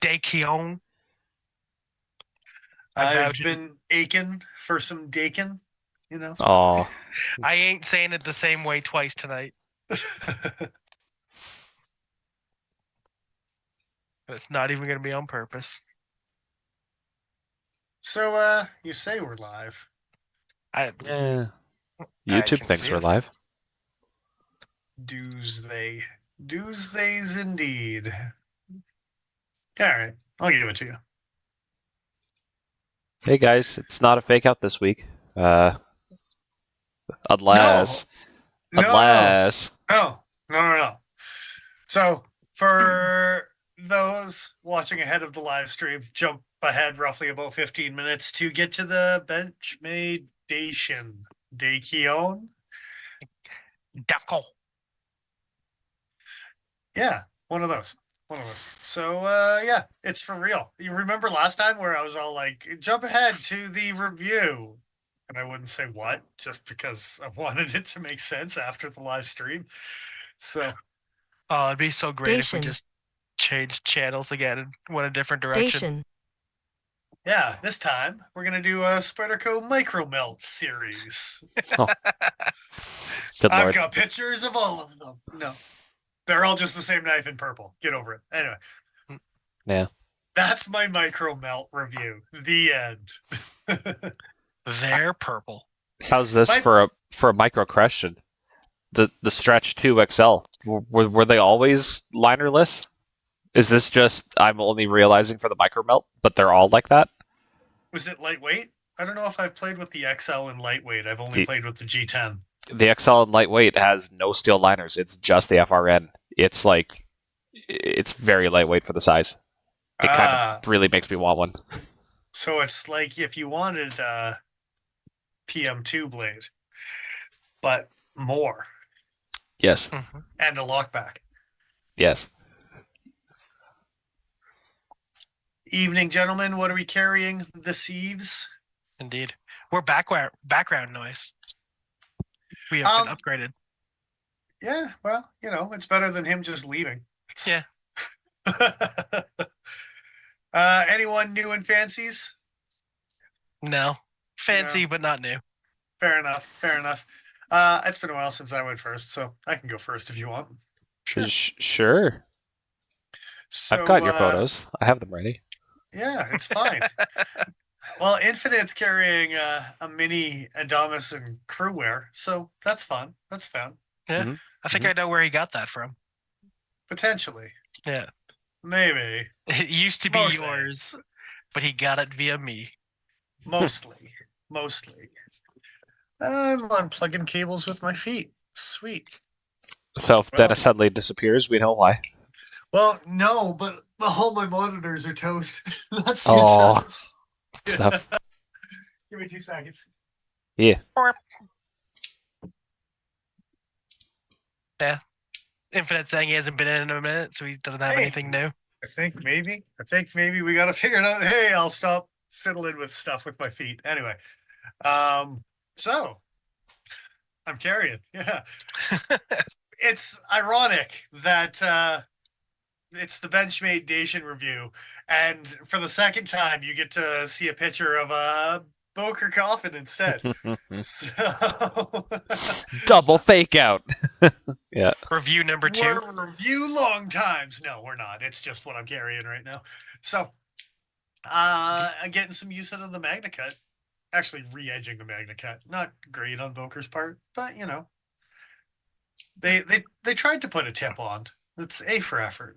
Dacian. I've been aching for some Dakin, you know. Oh, I ain't saying it the same way twice tonight. It's not even going to be on purpose. So, you say we're live. I YouTube can thinks see we're us. live. Doomsday. Doomsdays indeed. All right, I'll give it to you. Hey guys, it's not a fake out this week. Unless, No, no, unless. no, no, no, no. So, for those watching ahead of the live stream, jump ahead roughly about 15 minutes to get to the Benchmade Dacian. Dacian? Duckle. Yeah, one of those. One of those. So, yeah, it's for real. You remember last time where I was all like, jump ahead to the review? And I wouldn't say what, just because I wanted it to make sense after the live stream. So, Oh, it'd be so great if we Dacian. just changed channels again and went a different direction. Dacian. yeah, this time we're going to do a Spyderco Micro Melt series. Good I've lord. got pictures of all of them. No, they're all just the same knife in purple. Get over it. Anyway. Yeah. That's my Micro Melt review. The end. They're purple. How's this for a micro question? The Stretch 2 XL, were they always linerless? Is this just I'm only realizing for the micro melt, but they're all like that? Was it lightweight? I don't know if I've played with the XL in lightweight. I've only played with the G10. The XL in lightweight has no steel liners. It's just the FRN. It's like it's very lightweight for the size. It kind of really makes me want one. So it's like if you wanted a PM2 blade, but more. Yes. Mm-hmm. And a lockback. Yes. Evening, gentlemen. What are we carrying this eves? Indeed. We're background noise. We have been upgraded. Yeah, well, it's better than him just leaving. Yeah. Anyone new in fancies? No. Fancy, but not new. Fair enough. Fair enough. It's been a while since I went first, so I can go first if you want. Sure. So, I've got your photos. I have them ready. Yeah, it's fine. Well, Infinite's carrying a mini Adamas and crewwear, so that's fun. That's fun. Yeah, mm-hmm. I think I know where he got that from. Potentially. Yeah. Maybe. It used to be yours, but he got it via me. Mostly. I'm unplugging cables with my feet. Sweet. So if Dennis suddenly disappears, we know why. Well, no, but all my monitors are toast. That's stuff. Give me 2 seconds. Yeah. Yeah. Infinite saying he hasn't been in a minute, so he doesn't have anything new. I think maybe we got to figure it out. Hey, I'll stop fiddling with stuff with my feet. Anyway, so I'm carrying. Yeah. It's ironic that it's the Benchmade Dacian review, and for the second time, you get to see a picture of a Boker coffin instead. So double fake out. Yeah. Review number 2. We're review long times. No, we're not. It's just what I'm carrying right now. So, I'm getting some use out of the Magna Cut. Actually, re-edging the Magna Cut. Not great on Boker's part, but they tried to put a tip on. It's A for effort.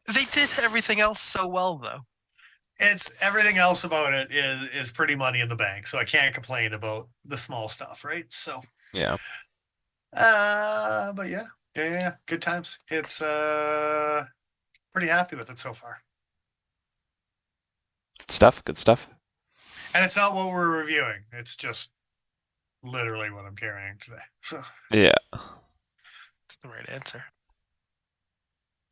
They did everything else so well, though. It's everything else about it is pretty money in the bank, so I can't complain about the small stuff, right? So yeah. But yeah, good times. It's pretty happy with it so far. Good stuff. And it's not what we're reviewing. It's just literally what I'm carrying today. So yeah, that's the right answer.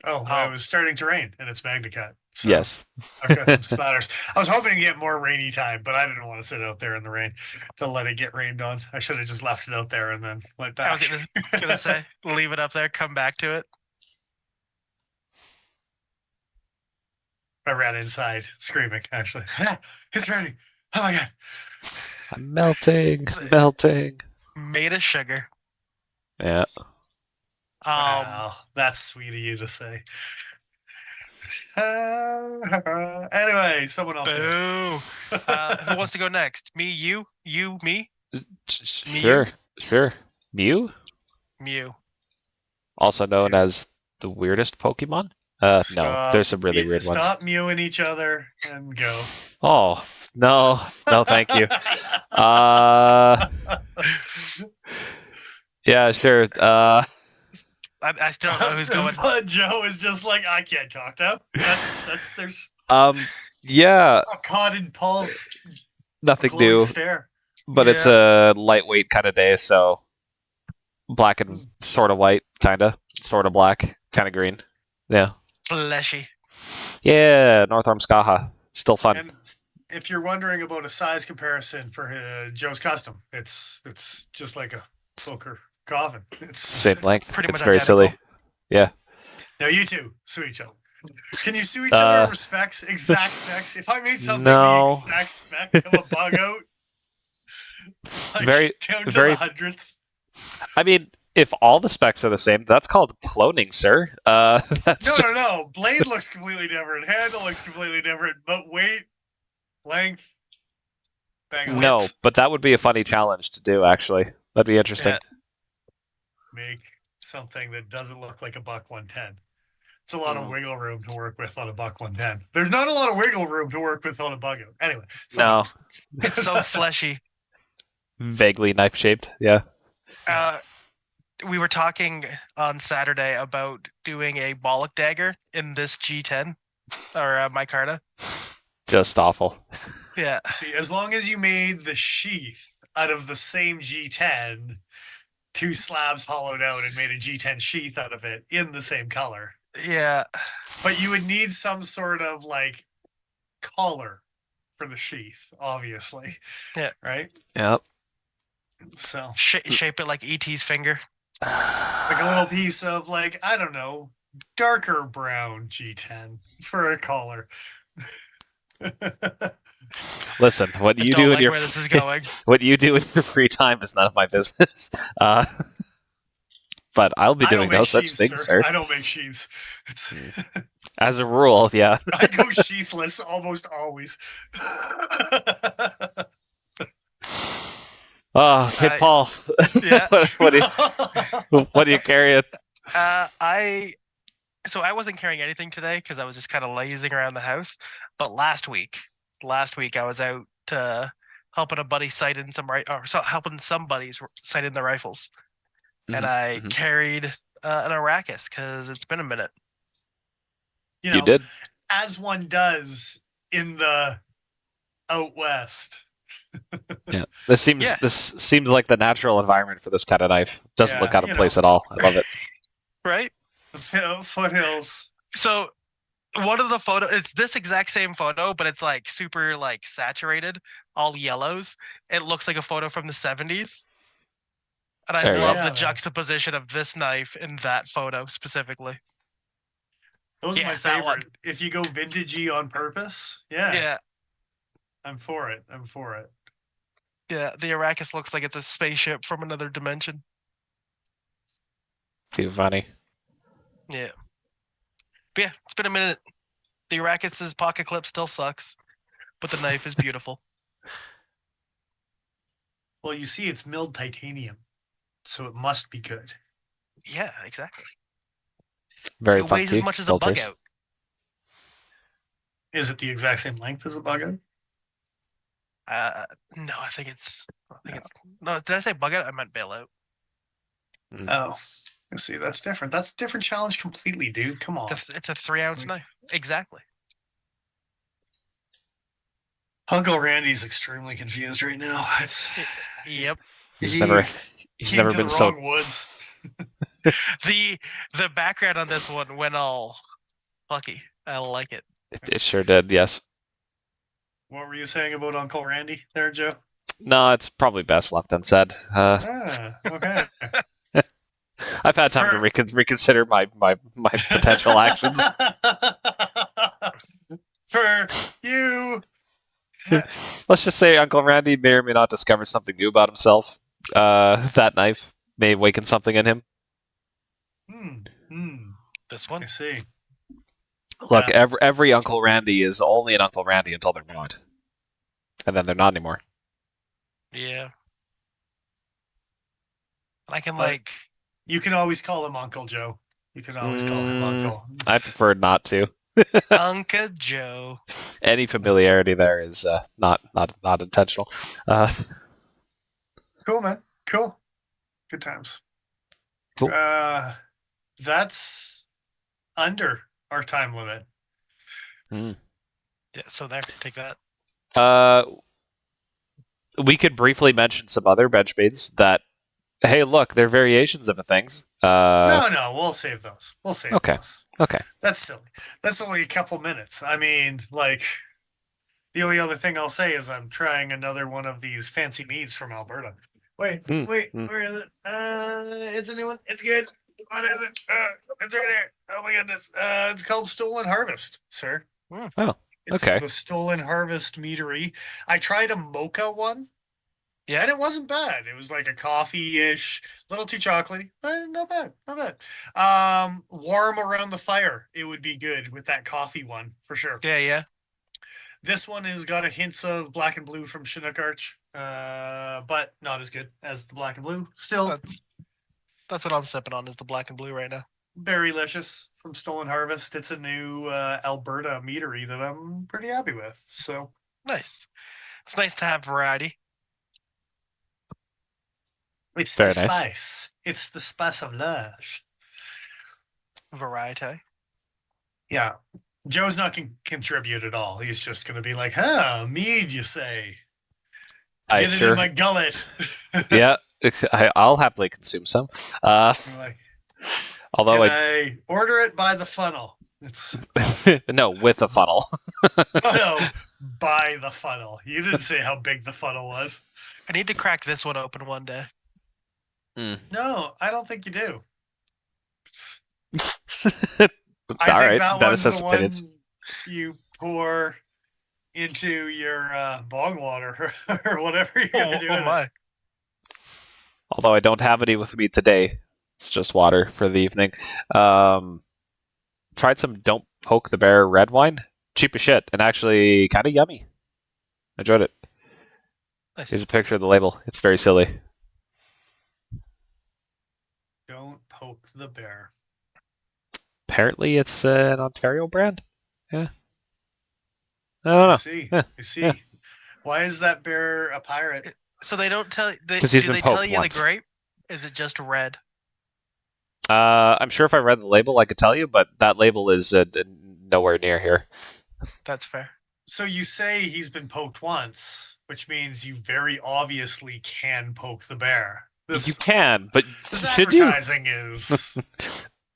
It was starting to rain, and it's Magna Cut. So yes. I've got some spatters. I was hoping to get more rainy time, but I didn't want to sit out there in the rain to let it get rained on. I should have just left it out there and then went back. I was gonna say, leave it up there, come back to it. I ran inside screaming, actually. It's ready. Oh my god. I'm melting, melting. Made of sugar. Yeah. Wow, that's sweet of you to say. Anyway, someone else. Boo. Who wants to go next? Me, you, me, Sure, sure. Mew, Mew. also known as the weirdest Pokemon. No, Stop. there's some really weird ones. Stop mewing each other and go. Oh no, no, thank you. Yeah, sure. I still don't know who's going. But Joe is just like, I can't talk to him. There's. Yeah, I'm caught in Paul's nothing glowing new, stare. but it's a lightweight kind of day, so black and sort of white, kind of, sort of black, kind of green. Yeah. Fleshy. Yeah, North Arm Skaha. Still fun. And if you're wondering about a size comparison for Joe's custom, it's just like a Boker coffin. It's Same length. Pretty It's much very identical. silly. Yeah. Now you two sue each other. Can you sue each other over specs, exact specs? If I made something No. the exact spec of a bug out, Very- down to very- the 100th. I mean, if all the specs are the same, that's called cloning, sir. That's No, just- no. Blade looks completely different. Handle looks completely different. But weight, length, bang on. No, but that would be a funny challenge to do, actually. That'd be interesting. Yeah. Make something that doesn't look like a buck 110. It's a lot of wiggle room to work with on a buck 110. There's not a lot of wiggle room to work with on a bug out. Anyway. No. It's so fleshy. Vaguely knife-shaped, yeah. We were talking on Saturday about doing a bollock dagger in this G10 or micarta. Just awful. Yeah. See, as long as you made the sheath out of the same G10, 2 slabs hollowed out and made a G10 sheath out of it in the same color. Yeah. But you would need some sort of like collar for the sheath, obviously. Yeah. Right? Yep. So Shape it like E.T.'s finger. like a little piece of like, I don't know, darker brown G10 for a collar. Listen, what I you don't do in like your where this is going. what you do in your free time is none of my business. But I'll be I don't doing make no such sheaths, thing, sir. I don't make sheaths. It's As a rule, yeah. I go sheathless almost always. Oh, hit Paul. Yeah. what are you carrying? I wasn't carrying anything today because I was just kind of lazing around the house. But last week I was out helping a buddy sight in helping some buddies sight in the rifles, and I carried an Arrakis because it's been a minute. You did? As one does in the out west. Yeah. This seems like the natural environment for this kind of knife. Doesn't look out of place at all. I love it. Right? Foothills. So one of the photos, it's this exact same photo, but it's like super like saturated, all yellows. It looks like a photo from the 70s. And I love the juxtaposition of this knife in that photo specifically. Those are my favorite. If you go vintagey on purpose, Yeah. I'm for it. Yeah, the Arrakis looks like it's a spaceship from another dimension. Too funny. Yeah. But yeah, it's been a minute. The Arrakis' pocket clip still sucks, but the knife is beautiful. Well, you see, it's milled titanium, so it must be good. Yeah, exactly. Very it weighs as much as a bug out. Is it the exact same length as a bug out? No, I think it's. No, did I say bug out? I meant bail out. Oh, you see, that's different. That's a different challenge completely, dude. Come on. It's a 3-ounce knife. Exactly. Uncle Randy's extremely confused right now. Yep. He's never been so woods. The background on this one went all fucky. I like it. It sure did, yes. What were you saying about Uncle Randy there, Joe? No, it's probably best left unsaid. Okay. I've had time to reconsider my potential actions. for you. Let's just say Uncle Randy may or may not discover something new about himself. That knife may awaken something in him. This one. I see. Look, Yeah. every Uncle Randy is only an Uncle Randy until they're not. And then they're not anymore. Yeah. I can But- like. You can always call him Uncle Joe. You can always call him Uncle. I prefer not to. Uncle Joe. Any familiarity there is not intentional. Cool, man. Cool. Good times. Cool. That's under our time limit. Yeah, so there, take that. We could briefly mention some other Benchmades that, hey, look, they're variations of things. No, we'll save those. We'll save Okay. those. Okay. That's silly. That's only a couple minutes. I mean, like, the only other thing I'll say is I'm trying another one of these fancy meads from Alberta. Wait, where is it? It's a new one. It's good. What is it? It's right there. Oh my goodness. It's called Stolen Harvest, sir. Oh, It's okay. the Stolen Harvest meadery. I tried a mocha one. Yeah. And it wasn't bad. It was like a coffee-ish, little too chocolatey, but not bad, not bad. Warm around the fire, it would be good with that coffee one for sure. Yeah. This one has got a hints of black and blue from Chinook Arch, but not as good as the black and blue. Still That's what I'm sipping on is the black and blue right now. very delicious from Stolen Harvest. It's a new Alberta meadery that I'm pretty happy with. So Nice. It's nice to have variety. it's Very the nice. spice. It's the spice of love. Variety. Yeah. Joe's not going to contribute at all. He's just going to be like, mead, you say? Get it in my gullet. Yeah, I'll happily consume some. I'm like, Although I order it by the funnel? It's no, with a funnel. no, by the funnel. You didn't say how big the funnel was. I need to crack this one open one day. No, I don't think you do. All I think right, that Dennis one's has the opinions. one you pour into your bong water or whatever you're going to do. Oh my. Although I don't have any with me today. It's just water for the evening. Tried some Don't Poke the Bear red wine. Cheap as shit, and actually kind of yummy. Enjoyed it. Nice. Here's a picture of the label. It's very silly. Don't poke the bear. Apparently, it's an Ontario brand. Yeah. I don't know. I see. Yeah. I see. Yeah. Why is that bear a pirate? So they don't tell. 'Cause he's do been they tell poked you once. the grape? Is it just red? I'm sure if I read the label, I could tell you, but that label is nowhere near here. That's fair. So you say he's been poked once, which means you very obviously can poke the bear. You This can, but this should you? advertising is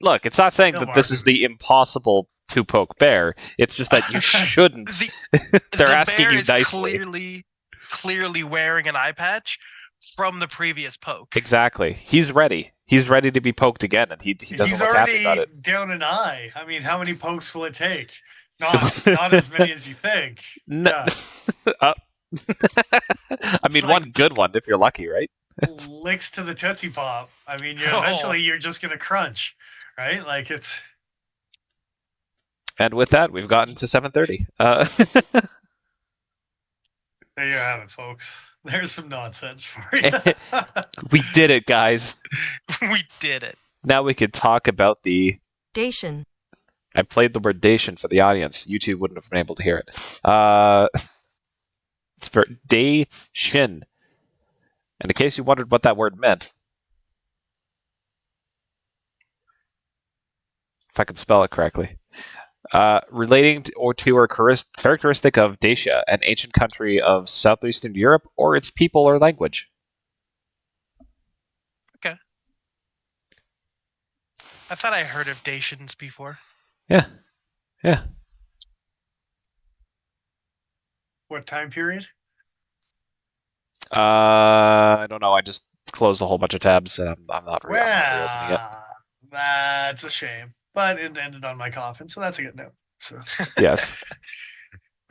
Look, it's not saying No that this is marketing. the impossible to poke bear. It's just that you shouldn't. The They're the asking bear you is nicely. clearly wearing an eye patch from the previous poke. Exactly. He's ready. He's ready to be poked again, and he doesn't he's look happy already about it. down an eye. I mean, how many pokes will it take? Not as many as you think. No. Yeah. I mean, like- one good one if you're lucky, right? Licks to the Tootsie Pop. I mean, Oh. eventually you're just gonna crunch, right? Like it's And with that, we've gotten to 7:30. there you have it, folks. There's some nonsense for you. We did it, guys. We did it. Now we could talk about the. Dacian. I played the word Dacian for the audience. You two wouldn't have been able to hear it. It's for Dacian. And in case you wondered what that word meant, if I could spell it correctly, relating to or characteristic of Dacia, an ancient country of southeastern Europe, or its people or language. I thought I heard of Dacians before. Yeah. What time period? I don't know. I just closed a whole bunch of tabs, and I'm not reopening it. Well, that's a shame. But it ended on my coffin, so that's a good note. So Yes.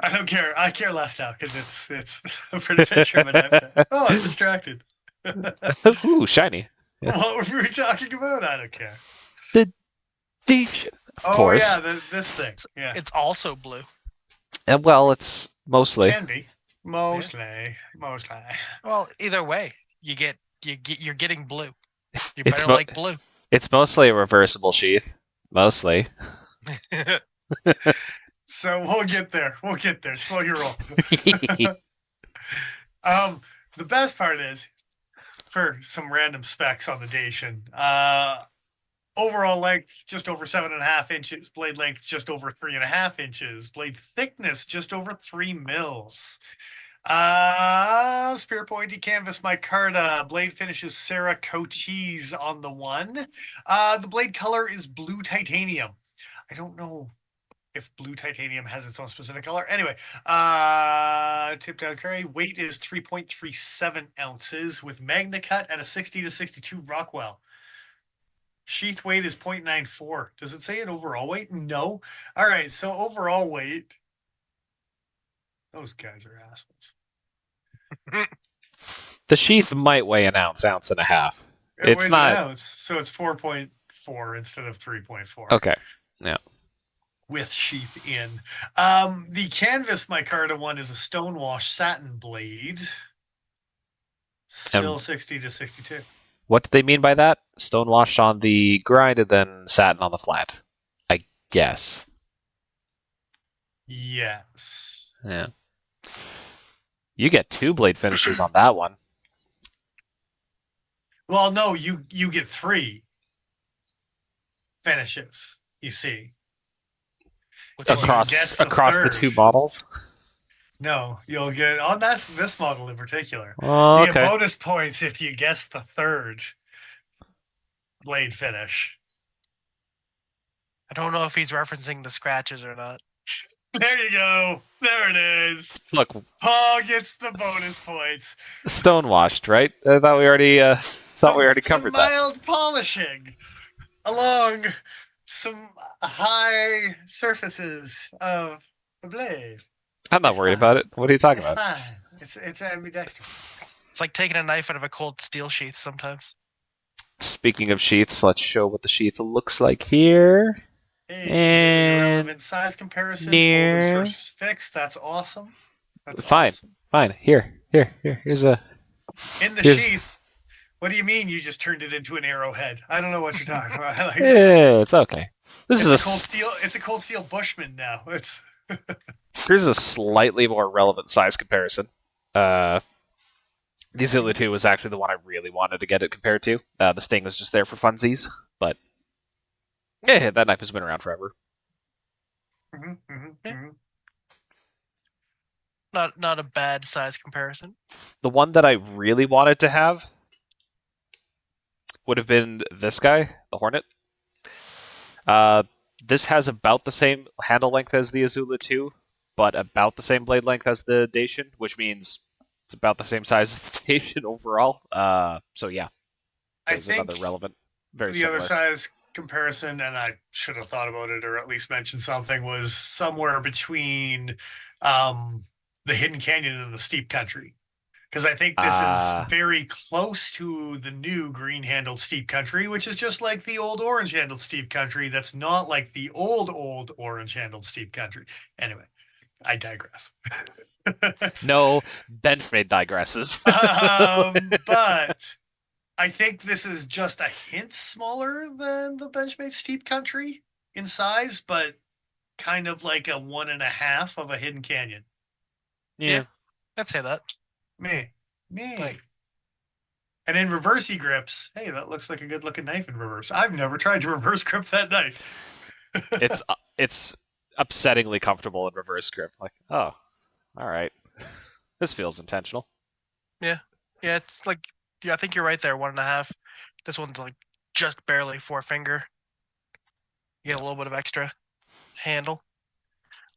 I don't care. I care less now because it's for the picture of an iPad. Oh, I'm distracted. Ooh, shiny. Yeah. What were we talking about? I don't care. The Dacian, of Oh course. yeah, this thing. Yeah, It's also blue. And well, it's mostly. can be mostly. Well, either way, you're getting blue. You It's better like blue. It's mostly a reversible sheath. Mostly. So we'll get there. We'll get there. Slow your roll. The best part is, for some random specs on the Dacian, overall length just over 7.5 inches, blade length just over 3.5 inches, blade thickness just over 3 mils. Spear pointy canvas micarta, blade finishes Sarah Cochise on the one. The blade color is blue titanium. I don't know if blue titanium has its own specific color. Anyway, tip down carry, weight is 3.37 ounces with magna cut at a 60 to 62 Rockwell. Sheath weight is 0.94. Does it say an overall weight? No. All right, so overall weight. Those guys are assholes. The sheath might weigh an ounce and a half. It It's weighs not. an ounce, so it's 4.4 instead of 3.4. Okay. Yeah. With sheath in. The canvas micarta one is a stonewash satin blade. Still 60 to 62. What do they mean by that? Stonewashed on the grind and then satin on the flat. I guess. Yes. Yeah. You get 2 blade finishes on that one. Well, no, you get 3 finishes, you see. Across the 2 models. No, you'll get on this model in particular. Oh, You get okay. bonus points if you guess the 3rd blade finish. I don't know if he's referencing the scratches or not. There you go. There it is. Look, Paul gets the bonus points. stonewashed, right? I thought we already covered some that. mild polishing along some high surfaces of the blade. I'm not worried about it. What are you talking It's about? fine. It's ambidextrous. It's like taking a knife out of a cold steel sheath sometimes. Speaking of sheaths, let's show what the sheath looks like here. Hey, And relevant size comparison, near. folders versus fixed. That's awesome. That's Fine. awesome. Fine. Here's a. In the Here's- sheath. What do you mean you just turned it into an arrowhead? I don't know what you're talking about. Like, Yeah, it's okay. This is it's a cold steel. It's a cold steel Bushman now. It's Here's a slightly more relevant size comparison. The Azula 2 was actually the one I really wanted to get it compared to. The Sting was just there for funsies, but yeah, that knife has been around forever. Not a bad size comparison. The one that I really wanted to have would have been this guy, the Hornet. This has about the same handle length as the Azula 2, but about the same blade length as the Dacian, which means it's about the same size as the Dacian overall. So yeah, I there's think another relevant, very the similar. other size comparison, and I should have thought about it or at least mentioned something, was somewhere between the Hidden Canyon and the Steep Country. Because I think this is very close to the new green-handled Steep Country, which is just like the old orange-handled Steep Country. That's not like the old orange-handled Steep Country. Anyway, I digress. No, Benchmade digresses. But I think this is just a hint smaller than the Benchmade Steep Country in size, but kind of like a 1.5 of a Hidden Canyon. Yeah. I'd say that. Me. Like, And in reversey grips, hey, that looks like a good looking knife in reverse. I've never tried to reverse grip that knife. It's upsettingly comfortable in reverse grip. Like, oh, all right, this feels intentional. Yeah, it's like, I think you're right there. 1.5. This one's like just barely 4-finger. You get a little bit of extra handle,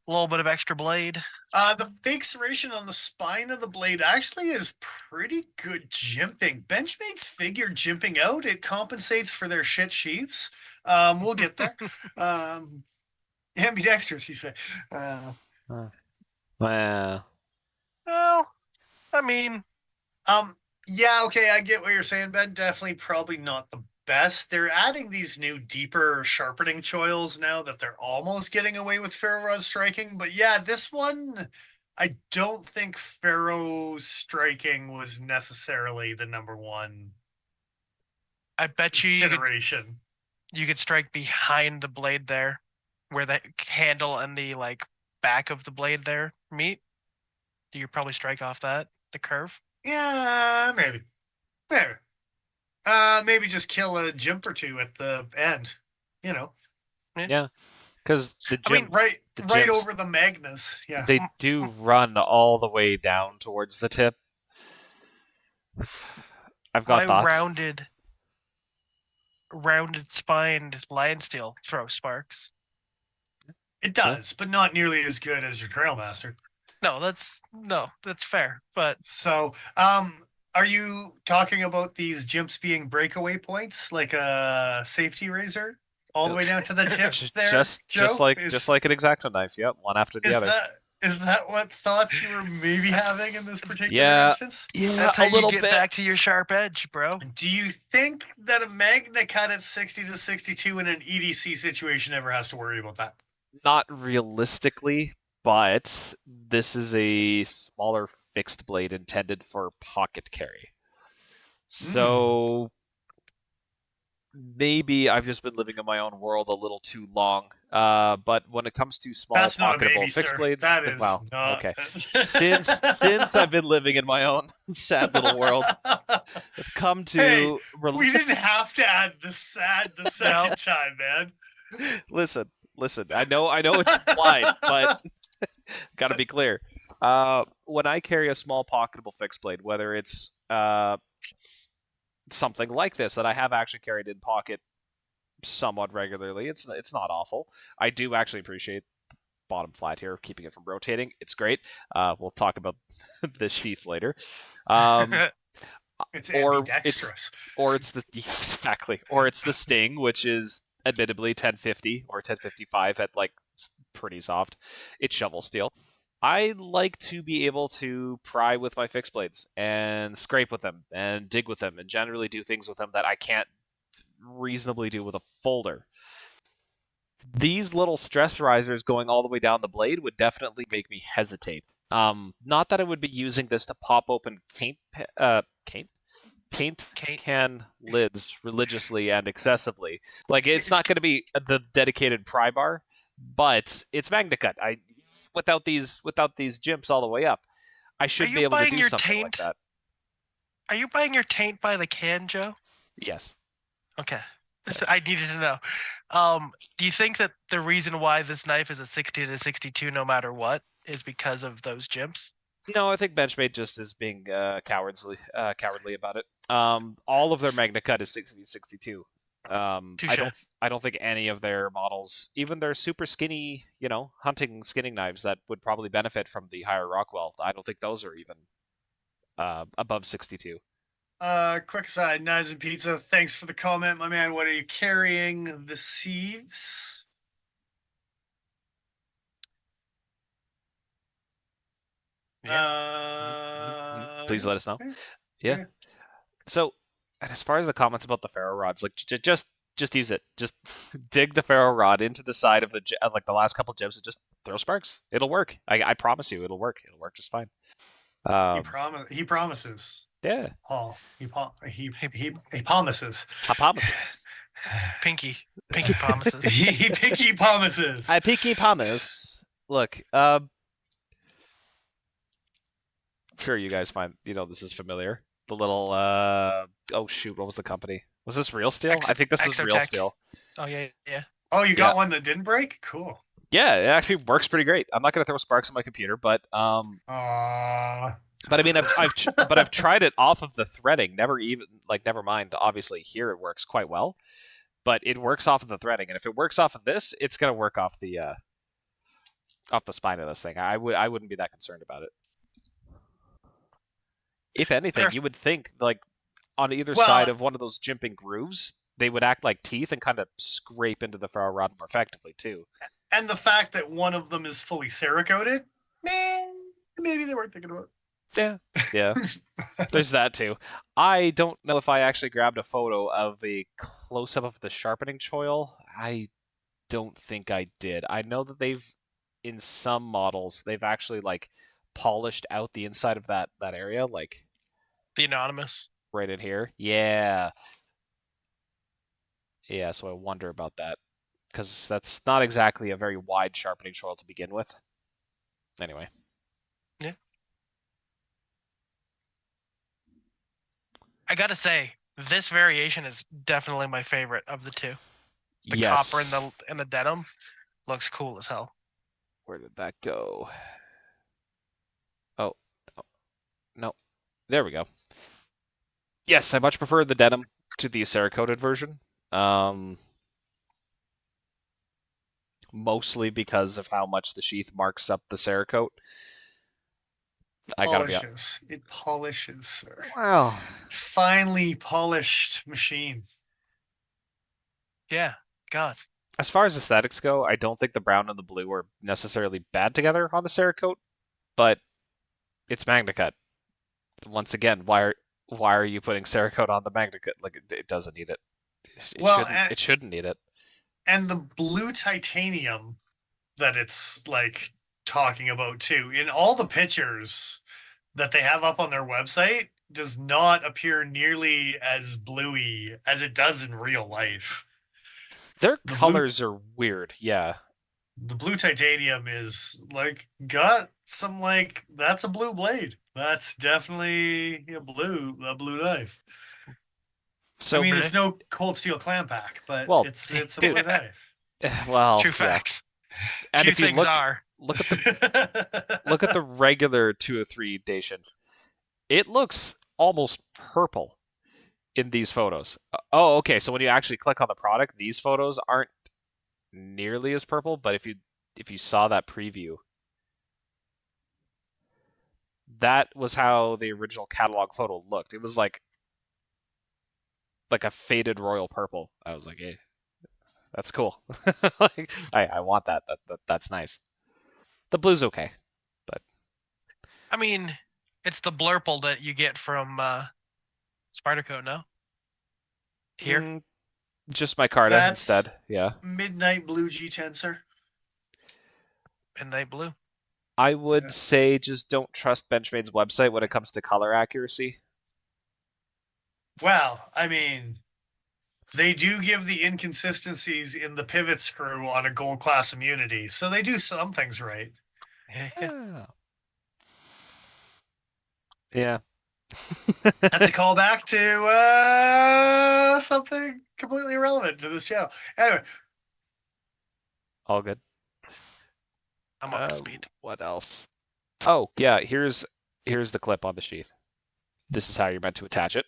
a little bit of extra blade. The fake serration on the spine of the blade actually is pretty good jimping. Benchmade's figure jimping out, it compensates for their shit sheaths. We'll get there. Ambidextrous, you say. Well, Well, I mean, Yeah, okay, I get what you're saying, Ben. Definitely probably not the best. They're adding these new deeper sharpening choils now that they're almost getting away with ferro rod striking. But yeah, this one, I don't think ferro striking was necessarily the number one I bet consideration. you could strike behind the blade there, where the handle and the like back of the blade there meet. You could probably strike off that the curve. Yeah, maybe. Maybe. Maybe just kill a jump or two at the end. You know. yeah, because I mean, Right the right gyms, over the Magnus. Yeah. they do run all the way down towards the tip. I've got my thoughts. rounded spined lion steel throw sparks. It does, but not nearly as good as your Trailmaster. No, that's fair. But So, are you talking about these jumps being breakaway points, like a safety razor, all the way down to the tip there, Just Joe? like an X-Acto knife. Yep, one after the Is other. that what thoughts you were maybe having in this particular Yeah, instance? yeah, that's how a you little get bit. back to your sharp edge, bro. Do you think that a Magna cut at 60 to 62 in an EDC situation ever has to worry about that? Not realistically, but this is a smaller fixed blade intended for pocket carry. So maybe I've just been living in my own world a little too long. But when it comes to small That's not a pocketable baby, fixed sir. blades, That is well, not. okay. Since I've been living in my own sad little world, I've come to Hey, we didn't have to add the sad the second time, man. listen. I know it's implied, but gotta be clear. When I carry a small pocketable fixed blade, whether it's something like this that I have actually carried in pocket somewhat regularly, it's not awful. I do actually appreciate the bottom flat here, keeping it from rotating. It's great. We'll talk about this sheath later. It's Or ambidextrous. it's the exactly, or it's the Sting, which is admittedly 1050 or 1055 at like pretty soft. It's shovel steel. I like to be able to pry with my fixed blades and scrape with them and dig with them and generally do things with them that I can't reasonably do with a folder. These little stress risers going all the way down the blade would definitely make me hesitate. Not that I would be using this to pop open paint can lids religiously and excessively. Like it's not going to be the dedicated pry bar, but it's Magna Cut. Without these jimps all the way up, I should be able to do something like that. Are you buying your taint by the can, Joe? Yes. Okay. Yes. I needed to know. Do you think that the reason why this knife is a 60 to 62 no matter what is because of those jimps? No, I think Benchmade just is being cowardly about it. All of their Magna Cut is 60 to 62. I don't think any of their models, even their super skinny, hunting skinning knives that would probably benefit from the higher Rockwell, I don't think those are even above 62. Quick aside, Knives and Pizza, thanks for the comment, my man. What are you carrying? The sieves? Yeah. Please let us know. Yeah. So, and as far as the comments about the ferro rods, like just use it. Just dig the ferro rod into the side of the like the last couple jibs and just throw sparks. It'll work. I promise you, it'll work. It'll work just fine. He promises. Yeah. Paul. He promises. I promises. Pinky promises. He pinky promises. I pinky promise. Look, sure you guys find this is familiar. The little oh shoot, what was the company? Was this Real Steel? I think this is Real Steel. Oh yeah. Oh, you got one that didn't break? Cool. Yeah, it actually works pretty great. I'm not gonna throw sparks on my computer, but but I mean, I've tried it off of the threading. Never mind. Obviously, here it works quite well, but it works off of the threading, and if it works off of this, it's gonna work off the spine of this thing. I wouldn't be that concerned about it. If anything, you would think like on either side of one of those jimping grooves, they would act like teeth and kind of scrape into the ferro rod more effectively too. And the fact that one of them is fully Cerakoted, man. Maybe they weren't thinking about Yeah, it. yeah. There's that too. I don't know if I actually grabbed a photo of a close-up of the sharpening choil. I don't think I did. I know that in some models, they've actually like polished out the inside of that area, like The anonymous. right in here. Yeah. Yeah, so I wonder about that. Because that's not exactly a very wide sharpening choil to begin with. Anyway. Yeah. I gotta say, this variation is definitely my favorite of the two. The Yes. copper and the denim looks cool as hell. Where did that go? Oh, no. There we go. Yes, I much prefer the denim to the Cerakoted version. Mostly because of how much the sheath marks up the Cerakote. I gotta be Polishes. It polishes, sir. Wow. Finely polished machine. Yeah, God. As far as aesthetics go, I don't think the brown and the blue are necessarily bad together on the Cerakote, but it's MagnaCut. Once again, why are you putting Cerakote on the MagnaCut? Like it doesn't need it. It shouldn't need it. And the blue titanium that it's like talking about too, in all the pictures that they have up on their website, does not appear nearly as bluey as it does in real life. Their colors are weird, yeah. The blue titanium is like got some like that's a blue blade. That's definitely a blue knife. So I mean, it's no cold steel clamp pack, but it's a blue knife. Well, true facts. And Few if you things are. look at the regular 203 Dacian, it looks almost purple in these photos. Oh, okay. So when you actually click on the product, these photos aren't nearly as purple. But if you saw that preview, that was how the original catalog photo looked. It was like a faded royal purple. I was like, hey, that's cool. Like, I want that. That's nice. The blue's okay, but I mean, it's the blurple that you get from Spyderco, no? Here? Just micarta instead, yeah. Midnight blue G10, sir. Midnight blue. I would say just don't trust Benchmade's website when it comes to color accuracy. Well, I mean, they do give the inconsistencies in the pivot screw on a gold class immunity, so they do some things right. Yeah. Yeah. That's a callback to something completely irrelevant to this channel. Anyway. All good. I'm up to speed. What else? Oh, yeah, here's the clip on the sheath. This is how you're meant to attach it.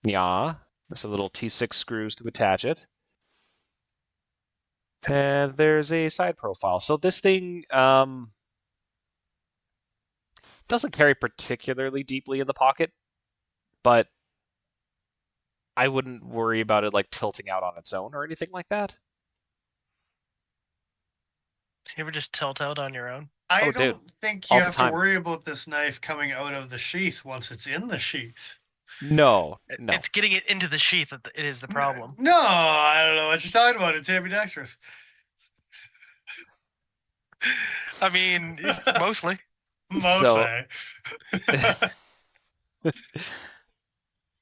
Yeah. There's a little T6 screws to attach it. And there's a side profile. So this thing doesn't carry particularly deeply in the pocket, but I wouldn't worry about it like tilting out on its own or anything like that. You ever just tilt out on your own? I don't think you have to worry about this knife coming out of the sheath once it's in the sheath. No. It's getting it into the sheath that it is the problem. No, I don't know what you're talking about. It's ambidextrous. I mean, mostly.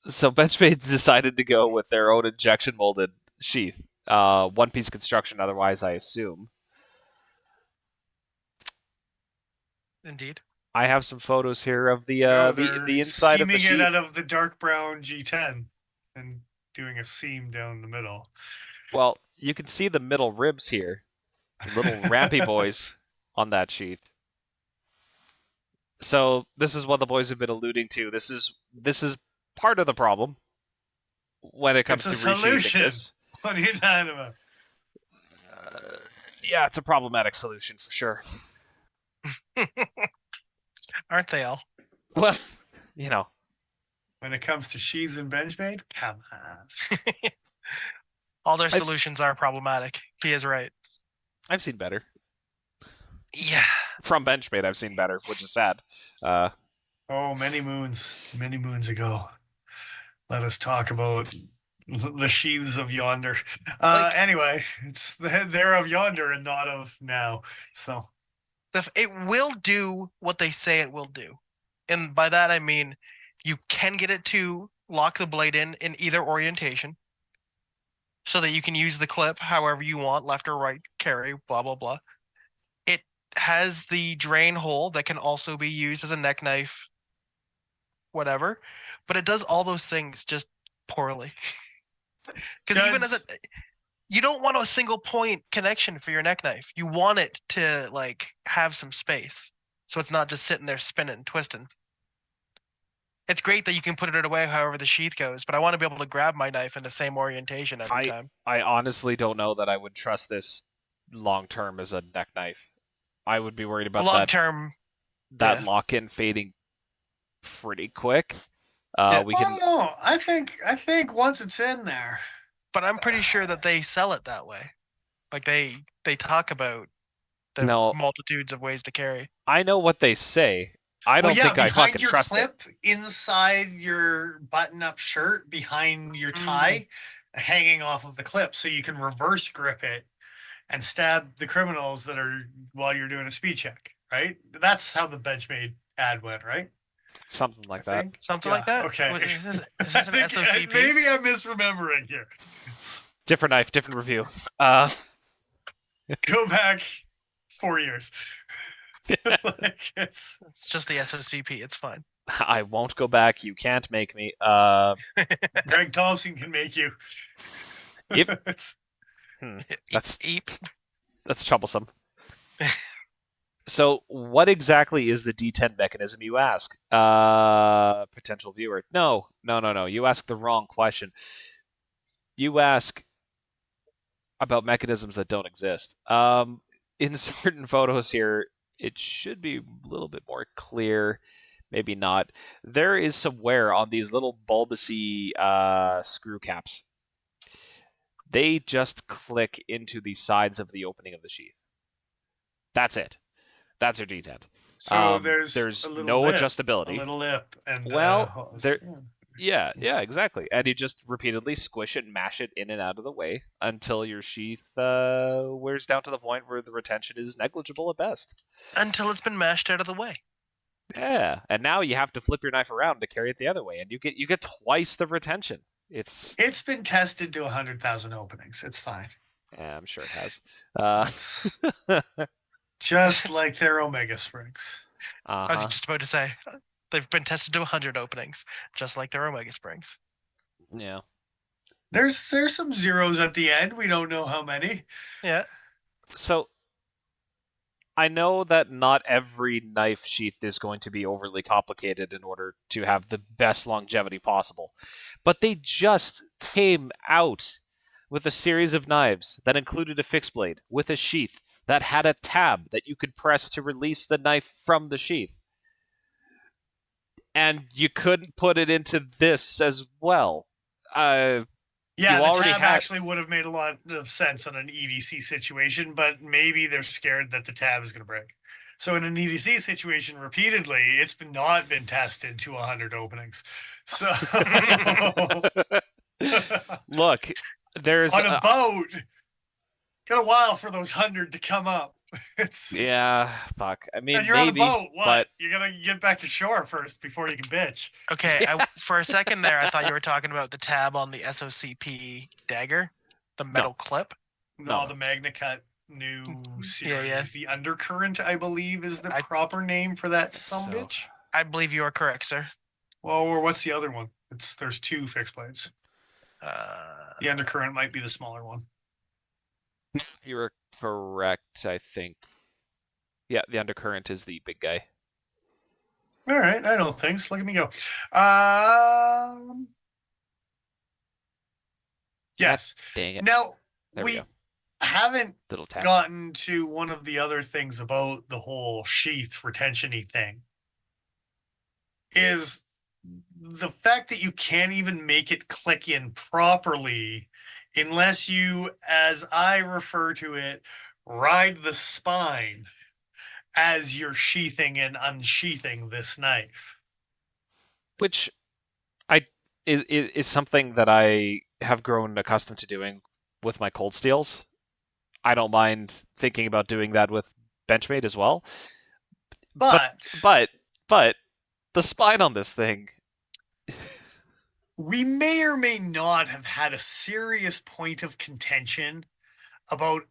So Benchmade decided to go with their own injection molded sheath. One-piece construction otherwise, I assume. Indeed. I have some photos here of the inside of the sheath. Seaming it out of the dark brown G10 and doing a seam down the middle. Well, you can see the middle ribs here. Little rampy boys on that sheath. So this is what the boys have been alluding to. This is part of the problem when it comes to resheathing this. What are you talking about? Yeah, it's a problematic solution for sure. Aren't they all? Well, you know. When it comes to sheaths and Benchmade, come on. All their solutions are problematic. He is right. I've seen better. Yeah. From Benchmade, I've seen better, which is sad. Oh, many moons ago. Let us talk about the sheaths of yonder. Anyway, they're of yonder and not of now. So it will do what they say it will do. And by that I mean you can get it to lock the blade in either orientation so that you can use the clip however you want, left or right, carry, blah, blah, blah. It has the drain hole that can also be used as a neck knife, whatever. But it does all those things just poorly. Because even as you don't want a single point connection for your neck knife. You want it to like have some space, so it's not just sitting there spinning, twisting. It's great that you can put it away however the sheath goes, but I want to be able to grab my knife in the same orientation every time. I honestly don't know that I would trust this long term as a neck knife. I would be worried about long term that lock-in fading pretty quick. I don't know. I think once it's in there. But I'm pretty sure that they sell it that way. Like they talk about the multitudes of ways to carry. I know what they say. I don't think I fucking trust it. Behind your clip, inside your button-up shirt, behind your tie, hanging off of the clip, so you can reverse grip it and stab the criminals that are while you're doing a speed check. Right? That's how the Benchmade ad went, right? Something like that. Something like that. Okay. Is this an SOCP? Maybe I'm misremembering here. Different knife, different review. Go back 4 years. It's just the SOCP. It's fine. I won't go back. You can't make me. Greg Thompson can make you. Yep. That's troublesome. So, what exactly is the D10 mechanism, you ask? Potential viewer. No. You ask the wrong question. You ask about mechanisms that don't exist. In certain photos here, it should be a little bit more clear. Maybe not. There is some wear on these little bulbousy screw caps. They just click into the sides of the opening of the sheath. That's it. That's your D10. So there's no lip, adjustability. A little lip. And, Yeah, exactly. And you just repeatedly squish it and mash it in and out of the way until your sheath wears down to the point where the retention is negligible at best. Until it's been mashed out of the way. Yeah, and now you have to flip your knife around to carry it the other way, and you get twice the retention. It's been tested to 100,000 openings. It's fine. Yeah, I'm sure it has. Just like their Omega Springs. I was just about to say, they've been tested to 100 openings, just like their Omega Springs. Yeah. There's some zeros at the end. We don't know how many. Yeah. So, I know that not every knife sheath is going to be overly complicated in order to have the best longevity possible. But they just came out with a series of knives that included a fixed blade with a sheath that had a tab that you could press to release the knife from the sheath. And you couldn't put it into this as well. The tab actually would have made a lot of sense on an EDC situation, but maybe they're scared that the tab is going to break. So in an EDC situation, repeatedly, it's not been tested to 100 openings. So look, there's on a boat. Got a while for those 100 to come up. Fuck. I mean, and you're maybe, on a boat. What? But you gotta get back to shore first before you can bitch. Okay, for a second there, I thought you were talking about the tab on the SOCP dagger, the metal clip. No, the MagnaCut new series. The Undercurrent, I believe, is the proper name for that sumbitch. I believe you are correct, sir. Well, or what's the other one? There's two fixed blades. The Undercurrent might be the smaller one. You were correct, I think. Yeah, the Undercurrent is the big guy. All right, I know things. Look at me go. Yes. Dang it. Now, we haven't Little tap. gotten to one of the other things about the whole sheath retention-y thing. Is the fact that you can't even make it click in properly unless you, as I refer to it, ride the spine as you're sheathing and unsheathing this knife. Which is something that I have grown accustomed to doing with my cold steels. I don't mind thinking about doing that with Benchmade as well. But But but but the spine on this thing. we may or may not have had a serious point of contention about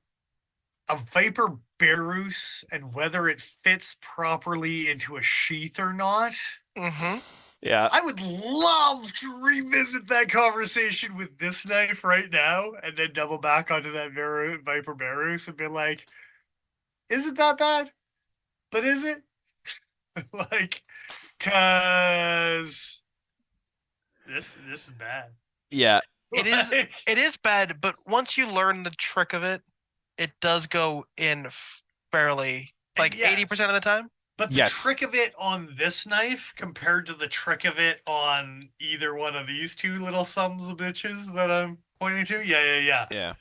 a Viper Barus and whether it fits properly into a sheath or not. Mm-hmm. Yeah. I would love to revisit that conversation with this knife right now and then double back onto that Viper Barus and be like, is it that bad? But is it? Like, cause this is bad. Yeah. It is Like, it is bad, but once you learn the trick of it, it does go in fairly like yes. 80% of the time. But the Yes. trick of it on this knife compared to the trick of it on either one of these two little sons of bitches that I'm pointing to, yeah. Yeah.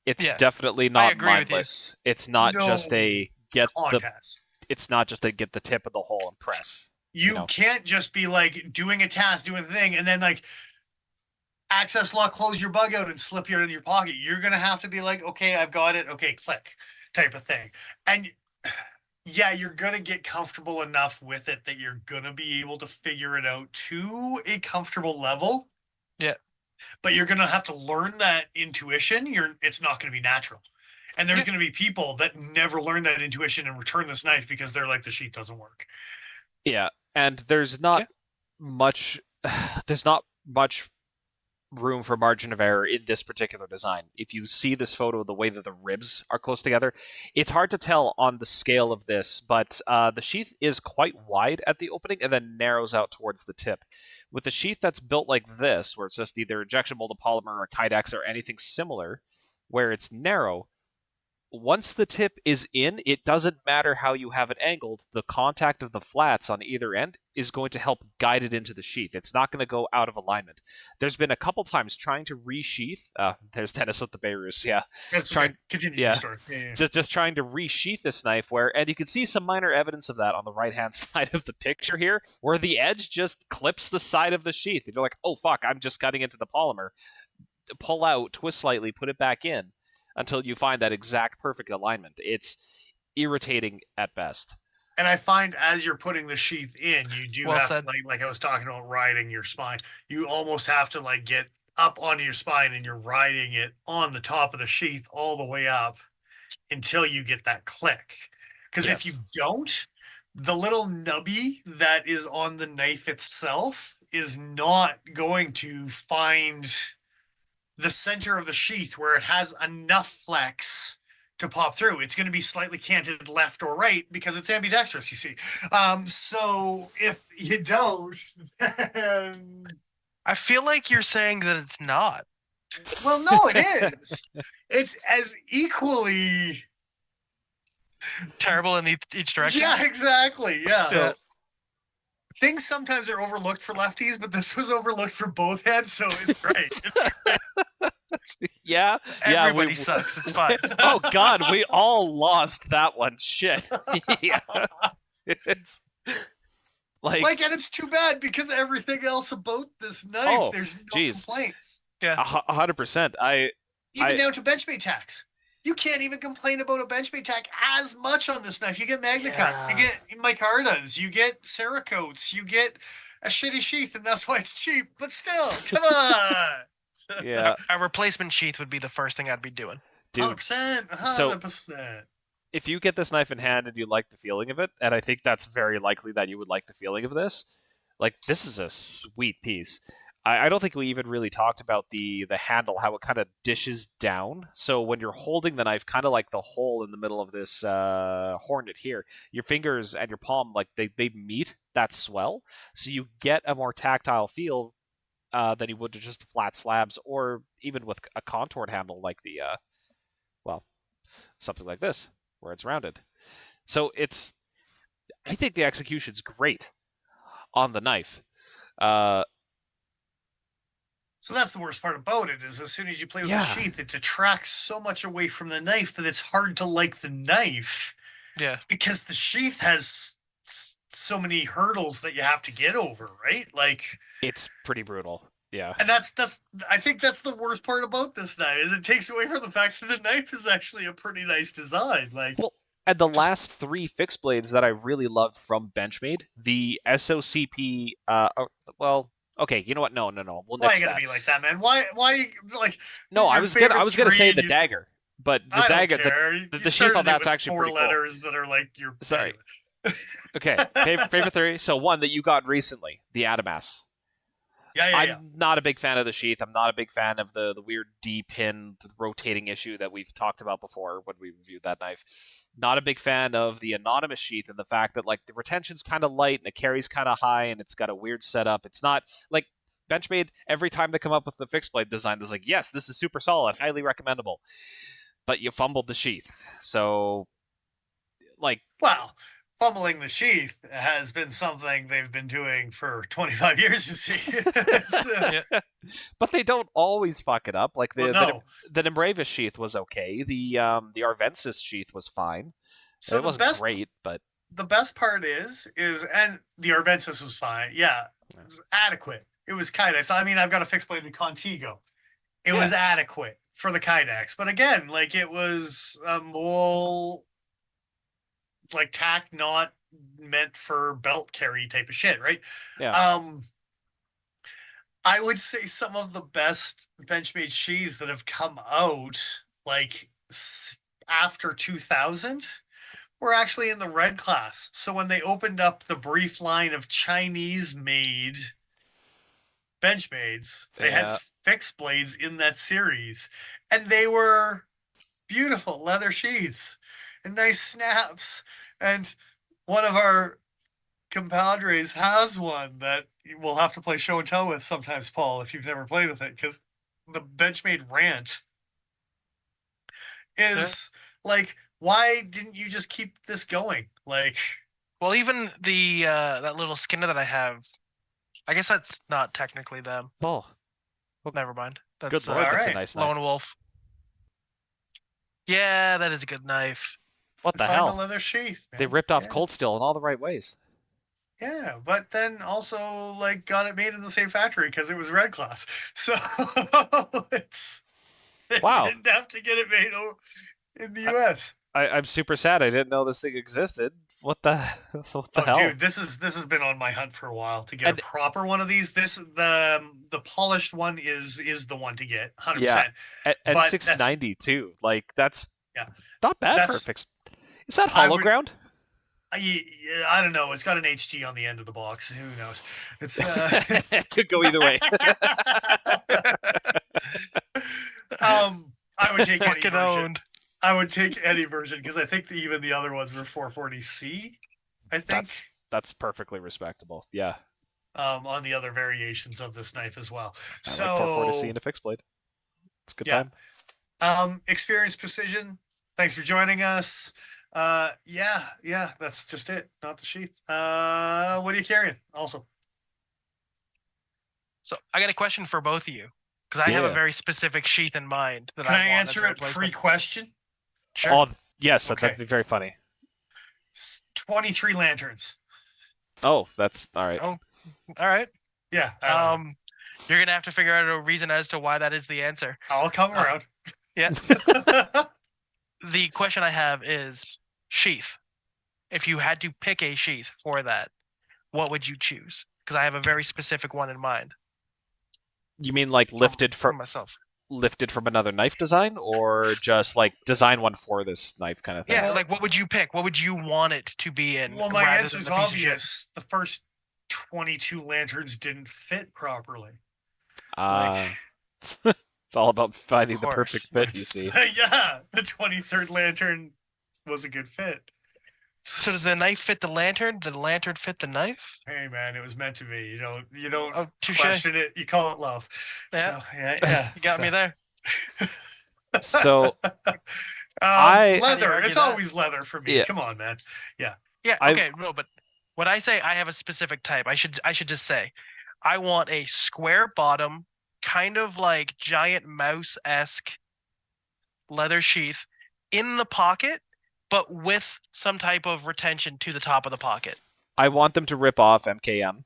It's Yes, definitely I not agree with you. mindless. It's not just a get the contest. it's not just a get the tip of the hole and press. You know. can't just be like doing a task, doing a thing, and then like access lock, close your bug out and slip it in your pocket. You're gonna have to be like, okay, I've got it, okay, click, type of thing. And yeah, you're gonna get comfortable enough with it that you're gonna be able to figure it out to a comfortable level. Yeah. But you're gonna have to learn that intuition. It's not gonna be natural. And there's gonna be people that never learn that intuition and return this knife because they're like, the sheath doesn't work. Yeah, and there's not much room for margin of error in this particular design. If you see this photo, the way that the ribs are close together, it's hard to tell on the scale of this, but the sheath is quite wide at the opening and then narrows out towards the tip. With a sheath that's built like this, where it's just either injection molded polymer or Kydex or anything similar, where it's narrow, once the tip is in, it doesn't matter how you have it angled. The contact of the flats on either end is going to help guide it into the sheath. It's not going to go out of alignment. There's been a couple times trying to resheath. There's Dennis with the Beirut. Yeah, That's trying. Okay. Continue Yeah. your story. Yeah. Just trying to resheath this knife and you can see some minor evidence of that on the right-hand side of the picture here, where the edge just clips the side of the sheath. And you're like, oh fuck, I'm just cutting into the polymer. Pull out, twist slightly, put it back in until you find that exact perfect alignment. It's irritating at best. And I find as you're putting the sheath in, you do Well have said. to, like I was talking about riding your spine. You almost have to like get up onto your spine and you're riding it on the top of the sheath all the way up until you get that click. Because if you don't, the little nubby that is on the knife itself is not going to find the center of the sheath where it has enough flex to pop through. It's going to be slightly canted left or right because it's ambidextrous, you see. So if you don't, then... I feel like you're saying that it's not. Well, no, it is. It's as equally terrible in each direction. Yeah, exactly. Yeah. Yeah. Things sometimes are overlooked for lefties, but this was overlooked for both heads, so it's great. It's great. Yeah. Everybody sucks. It's fine. Oh God, we all lost that one. Shit. Yeah. It's like, and it's too bad because everything else about this knife, there's no complaints. Yeah, 100%. Even down to Benchmade tacks. You can't even complain about a Benchmade tack as much on this knife. You get MagnaCut, you get micartas, you get Cerakotes, you get a shitty sheath, and that's why it's cheap. But still, come on. Yeah. A replacement sheath would be the first thing I'd be doing. Dude, 100%. 100%. If you get this knife in hand and you like the feeling of it, and I think that's very likely that you would like the feeling of this, like, this is a sweet piece. I don't think we even really talked about the handle, how it kind of dishes down. So when you're holding the knife, kind of like the hole in the middle of this hornet here, your fingers and your palm, like they meet that swell. So you get a more tactile feel than you would to just flat slabs, or even with a contoured handle like the, something like this, where it's rounded. So I think the execution's great on the knife. So that's the worst part about it, is as soon as you play with the sheath, it detracts so much away from the knife that it's hard to like the knife. Yeah. because the sheath has so many hurdles that you have to get over, right? Like, It's pretty brutal. Yeah. and that's I think that's the worst part about this knife is it takes away from the fact that the knife is actually a pretty nice design. Like, Well, and the last 3 fixed blades that I really loved from Benchmade, the SOCP. Well, okay, you know what? No. We'll why you nix gotta that. be like that, man? Why like No, I your was gonna favorite say three? the dagger, but the I don't dagger, care. You the sheath on started it that's with actually 4 pretty cool. letters that are like your. Sorry. Anyway. Okay, favorite 3. So one that you got recently, the Adamas. Yeah. I'm not a big fan of the sheath. I'm not a big fan of the weird D pin, the rotating issue that we've talked about before when we reviewed that knife. Not a big fan of the anonymous sheath and the fact that like the retention's kind of light and the carry's kind of high and it's got a weird setup. It's not like Benchmade. Every time they come up with the fixed blade design, there's like, yes, this is super solid, highly recommendable. But you fumbled the sheath, so like. Well, fumbling the sheath has been something they've been doing for 25 years, you see. Yeah. But they don't always fuck it up. Like no. the Nimbravis sheath was okay. The Arvensis sheath was fine. So it wasn't great, but the best part is and the Arvensis was fine. Yeah, it was adequate. It was Kydex. I mean, I've got a fixed blade Contigo. It was adequate for the Kydex, but again, like it was well, like tack, not meant for belt carry type of shit, right? yeah. I would say some of the best Benchmade sheaths that have come out, like after 2000, were actually in the red class. So when they opened up the brief line of Chinese-made Benchmades, they had fixed blades in that series, and they were beautiful leather sheaths and nice snaps. And one of our compadres has one that we'll have to play show and tell with sometimes, Paul, if you've never played with it, because the Benchmade rant is like, why didn't you just keep this going? Like, well, even the that little Skinner that I have, I guess that's not technically them. Oh, never mind. That's good lord, that's a nice knife. Lone Wolf. Yeah, that is a good knife. What the hell? A leather sheath. Man. They ripped off Cold Steel in all the right ways. Yeah, but then also like got it made in the same factory because it was red class. So they didn't have to get it made in the US. I'm super sad. I didn't know this thing existed. What the hell? Dude, this has been on my hunt for a while to get a proper one of these. The polished one is the one to get, 100%. Yeah, at 690 too. Like that's not bad for a fixed. Is that hollow ground? I don't know. It's got an HG on the end of the box. Who knows? It's it could go either way. I would take any version. Owned. I would take any version because I think even the other ones were 440C. I think that's perfectly respectable. Yeah. On the other variations of this knife as well. I like 440C and a fixed blade. It's a good time. Experience Precision. Thanks for joining us. Yeah, that's just it. Not the sheath. What are you carrying? Also. So I got a question for both of you because I have a very specific sheath in mind. That Can I answer it free question? Sure. Oh, yes, that'd be very funny. 23 lanterns. Oh, that's all right. Oh, all right. Yeah. You're gonna have to figure out a reason as to why that is the answer. I'll come around. Yeah. The question I have is sheath. If you had to pick a sheath for that, what would you choose? Because I have a very specific one in mind. You mean like lifted from myself? Lifted from another knife design, or just like design one for this knife kind of thing? Yeah, like what would you pick? What would you want it to be in? Well, my answer is obvious. The first 22 lanterns didn't fit properly. It's all about finding the perfect fit, you see. Yeah, the 23rd lantern was a good fit. So does the knife fit the lantern? Did the lantern fit the knife? Hey man, it was meant to be. You don't question it. You call it love. Yeah, so, yeah. You got me there. So leather. It's always leather for me. Yeah. Come on, man. Yeah. Yeah. Okay. No, but when I say I have a specific type, I should just say I want a square bottom, kind of like giant mouse-esque leather sheath in the pocket but with some type of retention to the top of the pocket. I want them to rip off MKM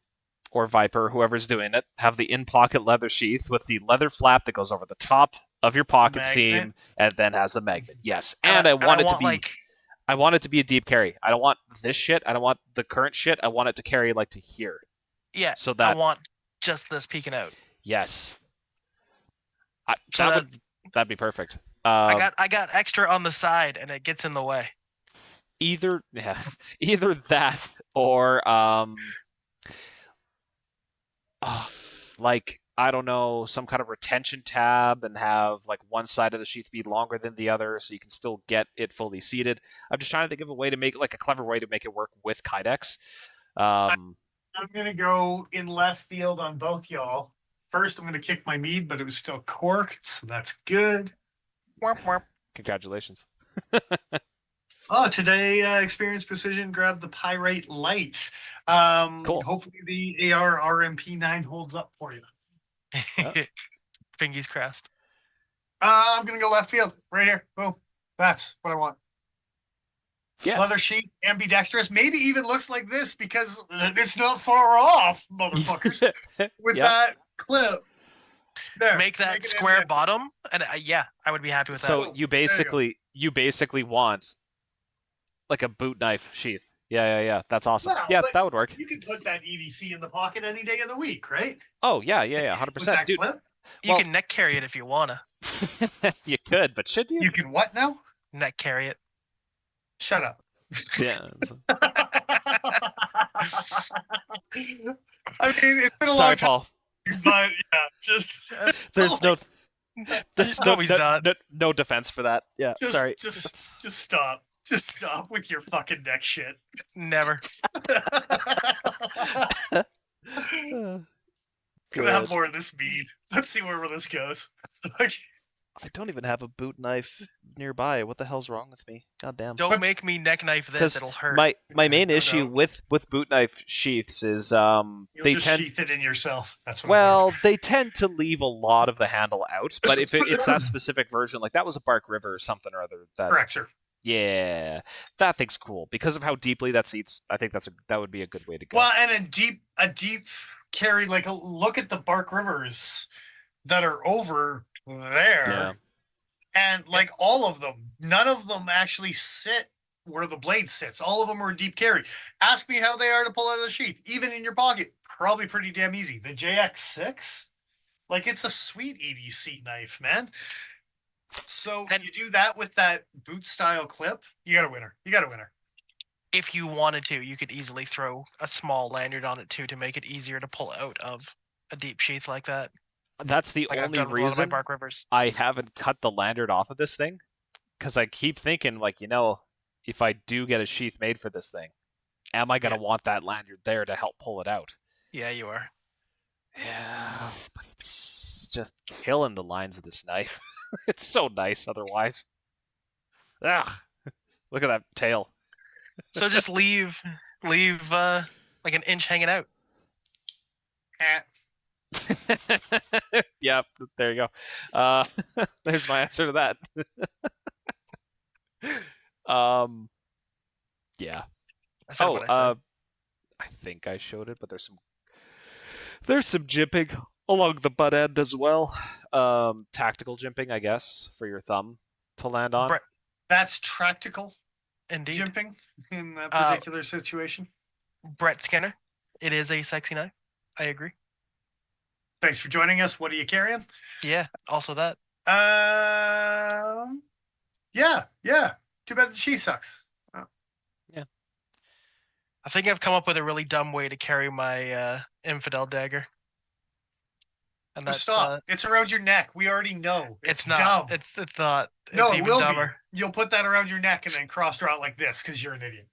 or Viper, whoever's doing it, have the in-pocket leather sheath with the leather flap that goes over the top of your pocket Magnet. seam and then has the magnet. Yes, and I want it to be. like, I want it to be a deep carry. I don't want this shit. I don't want the current shit. I want it to carry like to here. yeah, So that I want just this peeking out. yes, So that'd be perfect. I got extra on the side, and it gets in the way. Either that or like I don't know, some kind of retention tab and have like one side of the sheath be longer than the other so you can still get it fully seated. I'm just trying to think of a way to make like a clever way to make it work with Kydex. I'm gonna go in left field on both y'all. First, I'm gonna kick my mead, but it was still corked, so that's good. Congratulations. Oh, today Experience Precision grabbed the Pyrite Light. Cool. Hopefully the AR RMP9 holds up for you. Fingers crossed. I'm gonna go left field right here. Boom. That's what I want. Yeah. Leather sheet, ambidextrous. Maybe even looks like this because it's not far off, motherfuckers. With that clip. There. Make that square bottom, and yeah, I would be happy with that. So you basically want like a boot knife sheath. Yeah. That's awesome. Well, yeah, that would work. You can put that EDC in the pocket any day of the week, right? Oh yeah, 100%. Dude, you can neck carry it if you wanna. you could, but should you? You can what now? Neck carry it. Shut up. Yeah. I mean, it's been a Sorry, long time, Paul. but yeah, just There's He's no defense for that. Yeah, sorry. Just stop. Just stop with your fucking neck shit. Never. Gonna have more of this mead. Let's see where this goes. I don't even have a boot knife nearby. What the hell's wrong with me? God damn. Don't make me neck knife this. It'll hurt. My main issue with boot knife sheaths is they just sheath it in yourself. That's what they tend to leave a lot of the handle out. But if it's that specific version, like that was a Bark River or something or other. Correct, sir. Yeah, that thing's cool because of how deeply that seats. I think that would be a good way to go. Well, and a deep carry, like look at the Bark Rivers that are over there. Yeah. And like all of them, none of them actually sit where the blade sits. All of them are deep carry. Ask me how they are to pull out of the sheath, even in your pocket. Probably pretty damn easy. The JX6, like it's a sweet EDC knife, man. So you do that with that boot style clip, you got a winner. If you wanted to, you could easily throw a small lanyard on it too to make it easier to pull out of a deep sheath like that. That's the only reason Bark Rivers. I haven't cut the lanyard off of this thing, because I keep thinking, like, if I do get a sheath made for this thing, am I going to want that lanyard there to help pull it out? Yeah, you are. Yeah, but it's just killing the lines of this knife. It's so nice otherwise. Ugh, look at that tail. So just leave like an inch hanging out. Yep, there you go. There's my answer to that. Yeah. I think I showed it, but there's some jimping along the butt end as well. Tactical jimping, I guess, for your thumb to land on. That's tractical. Indeed. Jimping in that particular situation. Brett Skinner. It is a sexy knife. I agree. Thanks for joining us. What are you carrying? Yeah, also that. Yeah. Too bad the sheath sucks. Oh. Yeah. I think I've come up with a really dumb way to carry my infidel dagger. And that's stop. It's around your neck. We already know. It's not. Dumb. It's not. No, it's it even will dumber. be. You'll put that around your neck and then cross draw it like this because you're an idiot.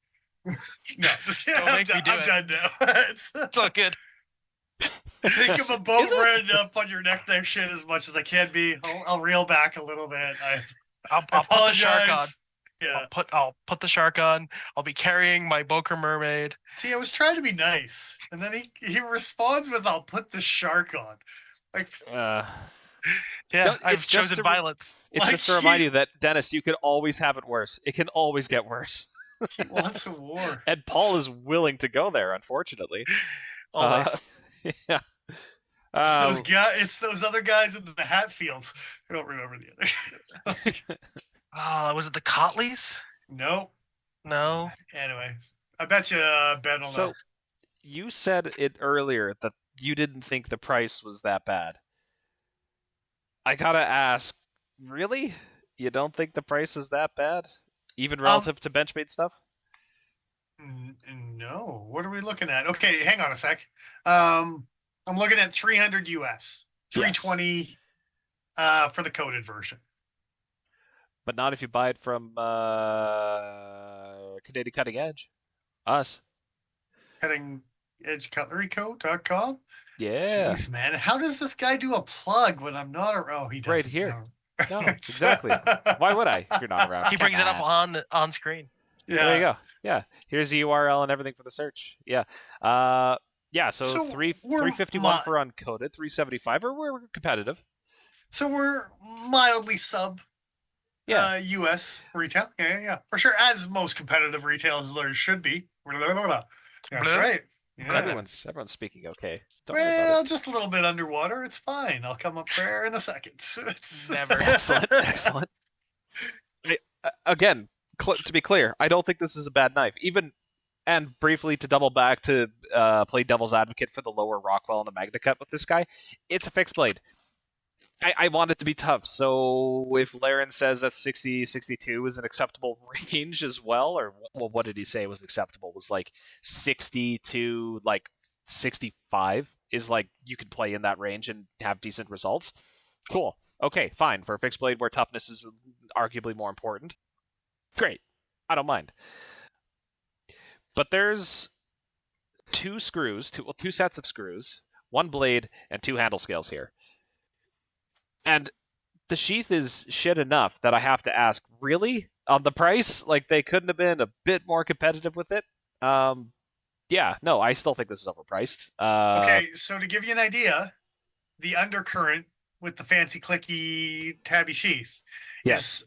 No, just kidding. Don't make me do I'm it. done now. It's all good. Think of a boat red up on your neck there shit as much as I can be. I'll reel back a little bit. I'll put the shark on. Yeah. I'll put the shark on. I'll be carrying my Boker mermaid. See, I was trying to be nice, and then he responds with "I'll put the shark on." Like, Yeah, No, I've it's just chosen a- violence. It's Like just to remind you that, Dennis, you can always have it worse. It can always get worse. he wants a war. And Paul is willing to go there, unfortunately. Always. Yeah. It's those guys. It's those other guys in the Hatfields. I don't remember the other. Oh, was it the Cotleys? Nope. No. Anyways, I bet you Ben will So, know. you said it earlier that you didn't think the price was that bad. I gotta ask, really? You don't think the price is that bad? Even relative to Benchmade stuff? No. What are we looking at? Okay, hang on a sec. I'm looking at 300 US, 320 for the coated version. But not if you buy it from Canadian Cutting Edge. Us. CuttingEdgeCutleryCo.com. Yeah. Jeez, man, how does this guy do a plug when I'm not around? Oh, he doesn't. Right here. No, No, exactly. Why would I if you're not around? He brings it up on screen. Yeah. There you go. Yeah. Here's the URL and everything for the search. Yeah. Yeah, so, So 351 for uncoated, 375 or we're competitive. So we're mildly sub Yeah. US retail. Yeah. For sure. As most competitive retailers should be. That's right. Yeah. Everyone's speaking okay. Don't worry Well, about it. just a little bit underwater. It's fine. I'll come up for air in a second. Never. Excellent. Again, to be clear, I don't think this is a bad knife. Even and briefly to double back to play devil's advocate for the lower Rockwell and the Magna Cut with this guy, it's a fixed blade. I want it to be tough. So if Laren says that 60, 62 is an acceptable range as well, or what did he say was acceptable? Was like 60 to like 65 is like you could play in that range and have decent results. Cool. Okay, fine. For a fixed blade where toughness is arguably more important, great. I don't mind. But there's two sets of screws, one blade, and two handle scales here. And the sheath is shit enough that I have to ask, really? On the price? Like, they couldn't have been a bit more competitive with it? Yeah, no, I still think this is overpriced. Okay, so to give you an idea, the undercurrent with the fancy clicky tabby sheath is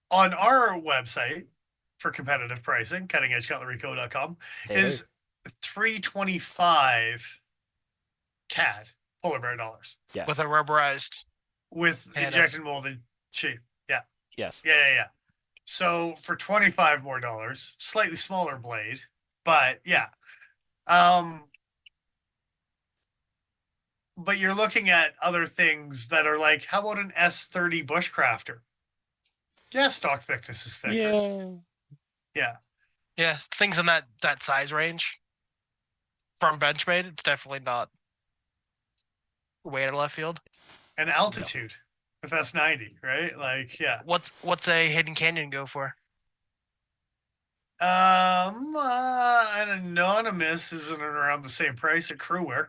on our website for competitive pricing, cuttingedgecutleryco.com, is $325 CAD, polar bear dollars. Yes. With a rubberized. With injection molded sheath. Yeah. Yes. Yeah. So for $25 more, slightly smaller blade, but yeah. But you're looking at other things that are like, how about an S30 Bushcrafter? Yeah, stock thickness is thicker. Yeah. Yeah, things in that size range from Benchmade, it's definitely not way out of left field. And altitude with S90, right? Like, yeah. What's a Hidden Canyon go for? An Anonymous isn't around the same price at Crewwear.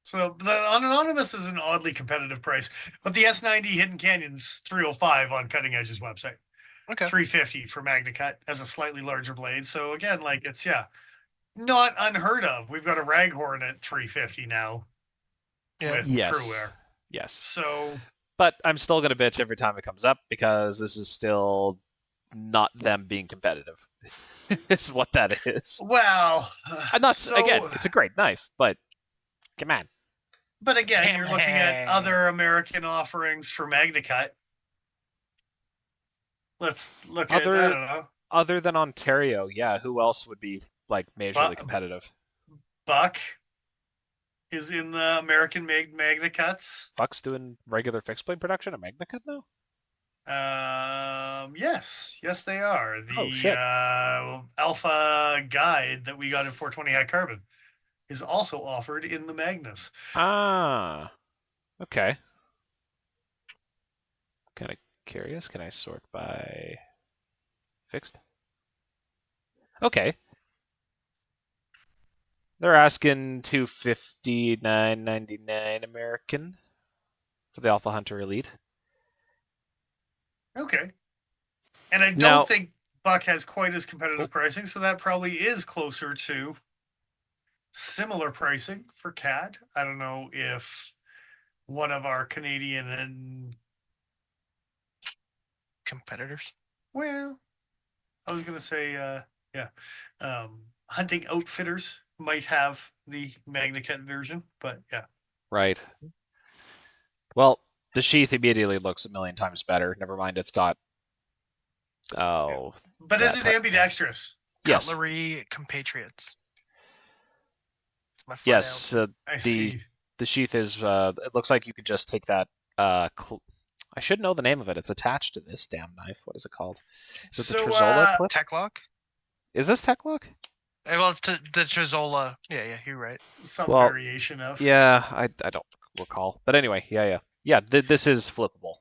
So the Anonymous is an oddly competitive price, but the S90 Hidden Canyon's $305 on Cutting Edge's website. Okay. $350 for Magna Cut as a slightly larger blade. So again, like it's not unheard of. We've got a Raghorn at $350 now with Crewwear. Yes. So, but I'm still gonna bitch every time it comes up because this is still not them being competitive. It's what that is. Well, I'm not again. It's a great knife, but come on. But again, you're looking at other American offerings for Magna Cut. Let's look at, I don't know. Other than Ontario, yeah, who else would be like majorly competitive? Buck is in the American-made Magna Cuts. Buck's doing regular fixed blade production at Magna Cut now? Yes, they are. The Alpha Guide that we got in 420 high carbon is also offered in the Magnus. Ah, okay. Kind of curious. Can I sort by fixed? Okay. They're asking $259.99 American for the Alpha Hunter Elite. Okay. And I don't think Buck has quite as competitive pricing, so that probably is closer to similar pricing for CAD. I don't know if one of our Canadian and, Competitors. well, I was gonna say, yeah, hunting outfitters might have the MagnaCut version, but yeah. Right. Well, the sheath immediately looks a million times better. Never mind, it's got But is that it type- ambidextrous? yes, Cutlery compatriots. It's my yes. I The see. the sheath is. It looks like you could just take that. I should know the name of it. It's attached to this damn knife. What is it called? Is it the So, Trezola clip? Tech lock. Is this Tech Lock? Well, it's the Trezola. Yeah, you're right. some Well, variation of. Yeah, I don't recall. But anyway, yeah. This is flippable.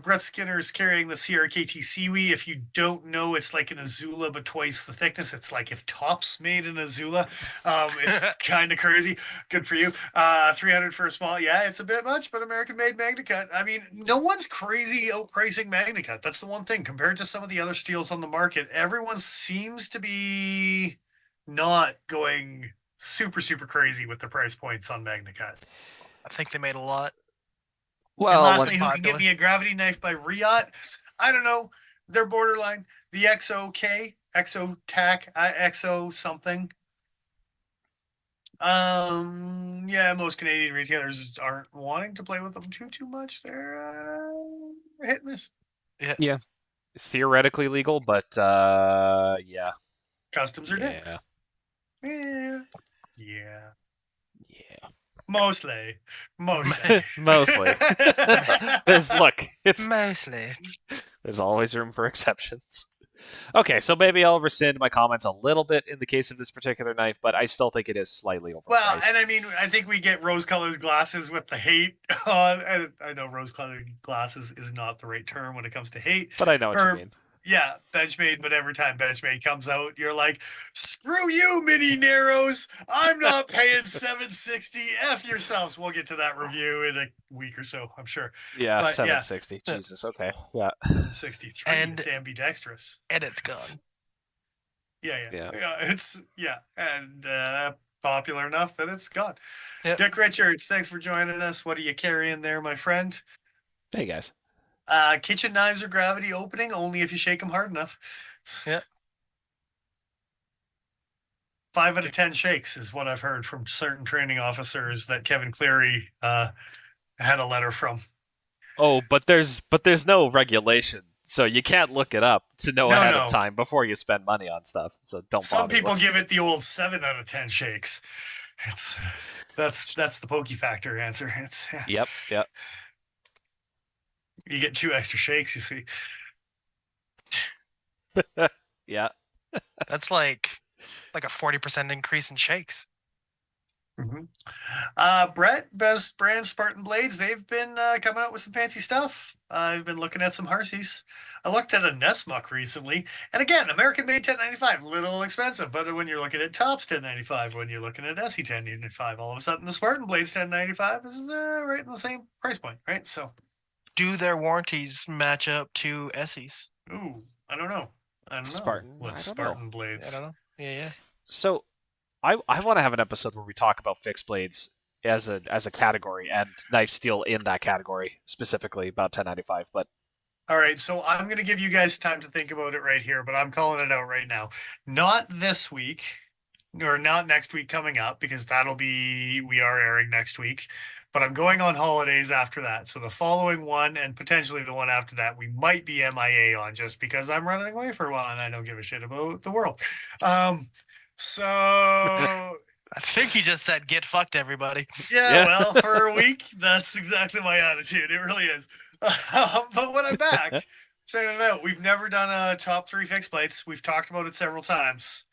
Brett Skinner's carrying the CRKT Seaweed. If you don't know, it's like an Azula, but twice the thickness. It's like if Tops made an Azula. It's kind of crazy. Good for you. 300 for a small. Yeah, it's a bit much, but American made MagnaCut. I mean, no one's crazy outpricing MagnaCut. That's the one thing. Compared to some of the other steels on the market, everyone seems to be not going super, super crazy with the price points on MagnaCut. I think they made a lot. And Well, lastly, who can popular. get me a gravity knife by Riot? I don't know. They're borderline. The XOK, XO TAC, XO something. Yeah, most Canadian retailers aren't wanting to play with them too much. They're hit and miss. yeah, theoretically legal, but yeah, Customs are yeah, dicks. Yeah. yeah. Mostly. Mostly. Mostly. There's always room for exceptions. Okay, so maybe I'll rescind my comments a little bit in the case of this particular knife, but I still think it is slightly overpriced. Well, and I mean, I think we get rose-colored glasses with the hate on. And I know rose-colored glasses is not the right term when it comes to hate. But I know what you mean. Yeah, Benchmade, but every time Benchmade comes out, you're like, screw you, mini narrows. I'm not paying $760. F yourselves. We'll get to that review in a week or so, I'm sure. Yeah, But, yeah. 760. Jesus, okay. Yeah. 763. And- it's ambidextrous. And it's gone. Yeah. It's and popular enough that it's gone. Yep. Dick Richards, thanks for joining us. What are you carrying there, my friend? Hey, guys. Kitchen knives are gravity opening only if you shake them hard enough. Yeah. 5 out of 10 shakes is what I've heard from certain training officers that Kevin Cleary had a letter from. Oh, but there's no regulation, so you can't look it up to know ahead of time before you spend money on stuff. So don't. Some bother people looking. give it the old 7 out of 10 shakes. That's the Pokey factor answer. It's Yep. You get 2 extra shakes, you see. Yeah. That's like a 40% increase in shakes. Brett, Best Brand Spartan Blades, they've been coming out with some fancy stuff. I've been looking at some Harseys. I looked at a Nesmuck recently, and again, American made 1095, little expensive, but when you're looking at Tops 1095, when you're looking at SE 1095, all of a sudden the Spartan Blades 1095 is right in the same price point, right? So, do their warranties match up to Essie's? Ooh, I don't know. Spartan. What I don't Spartan know. Blades? I don't know. Yeah. So, I want to have an episode where we talk about fixed blades as a category and knife steel in that category specifically about 1095. But all right, so I'm going to give you guys time to think about it right here, but I'm calling it out right now. Not this week, or not next week coming up, because we are airing next week. But I'm going on holidays after that. So the following one and potentially the one after that, we might be MIA on just because I'm running away for a while and I don't give a shit about the world. So I think you just said get fucked, everybody. yeah, well, for a week, that's exactly my attitude. It really is. But when I'm back, saying it out, we've never done a top 3 fixed plates. We've talked about it several times.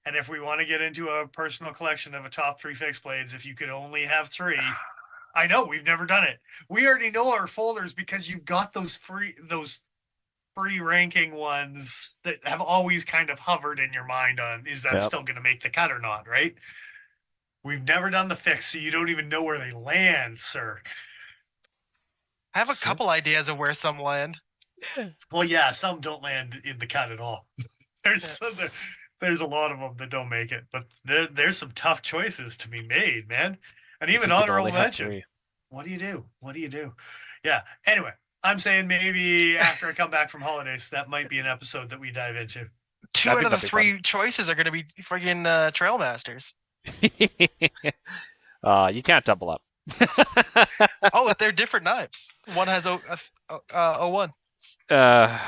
And if we want to get into a personal collection of a top 3 fixed blades, if you could only have 3, I know we've never done it. We already know our folders because you've got those free ranking ones that have always kind of hovered in your mind on, is that still going to make the cut or not, right? We've never done the fix, so you don't even know where they land, sir. I have a couple ideas of where some land. Well, yeah, some don't land in the cut at all. There's a lot of them that don't make it, but there's some tough choices to be made, man. And even honorable mention. What do you do? What do you do? Yeah. Anyway, I'm saying maybe after I come back from holidays, that might be an episode that we dive into. Two I out think of the that'd be three choices are going to be friggin' Trail Masters. You can't double up. Oh, they're different knives. One has 01 uh,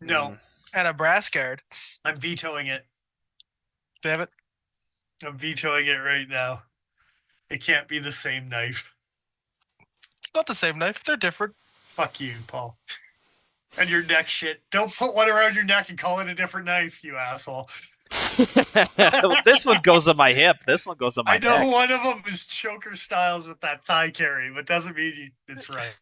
No, and a brass guard. I'm vetoing it. Damn it. I'm vetoing it right now. It can't be the same knife. It's not the same knife. They're different. Fuck you, Paul. And your neck shit. Don't put one around your neck and call it a different knife, you asshole. This one goes on my hip. This one goes on my I know neck. one of them is choker styles with that thigh carry, but doesn't mean it's right.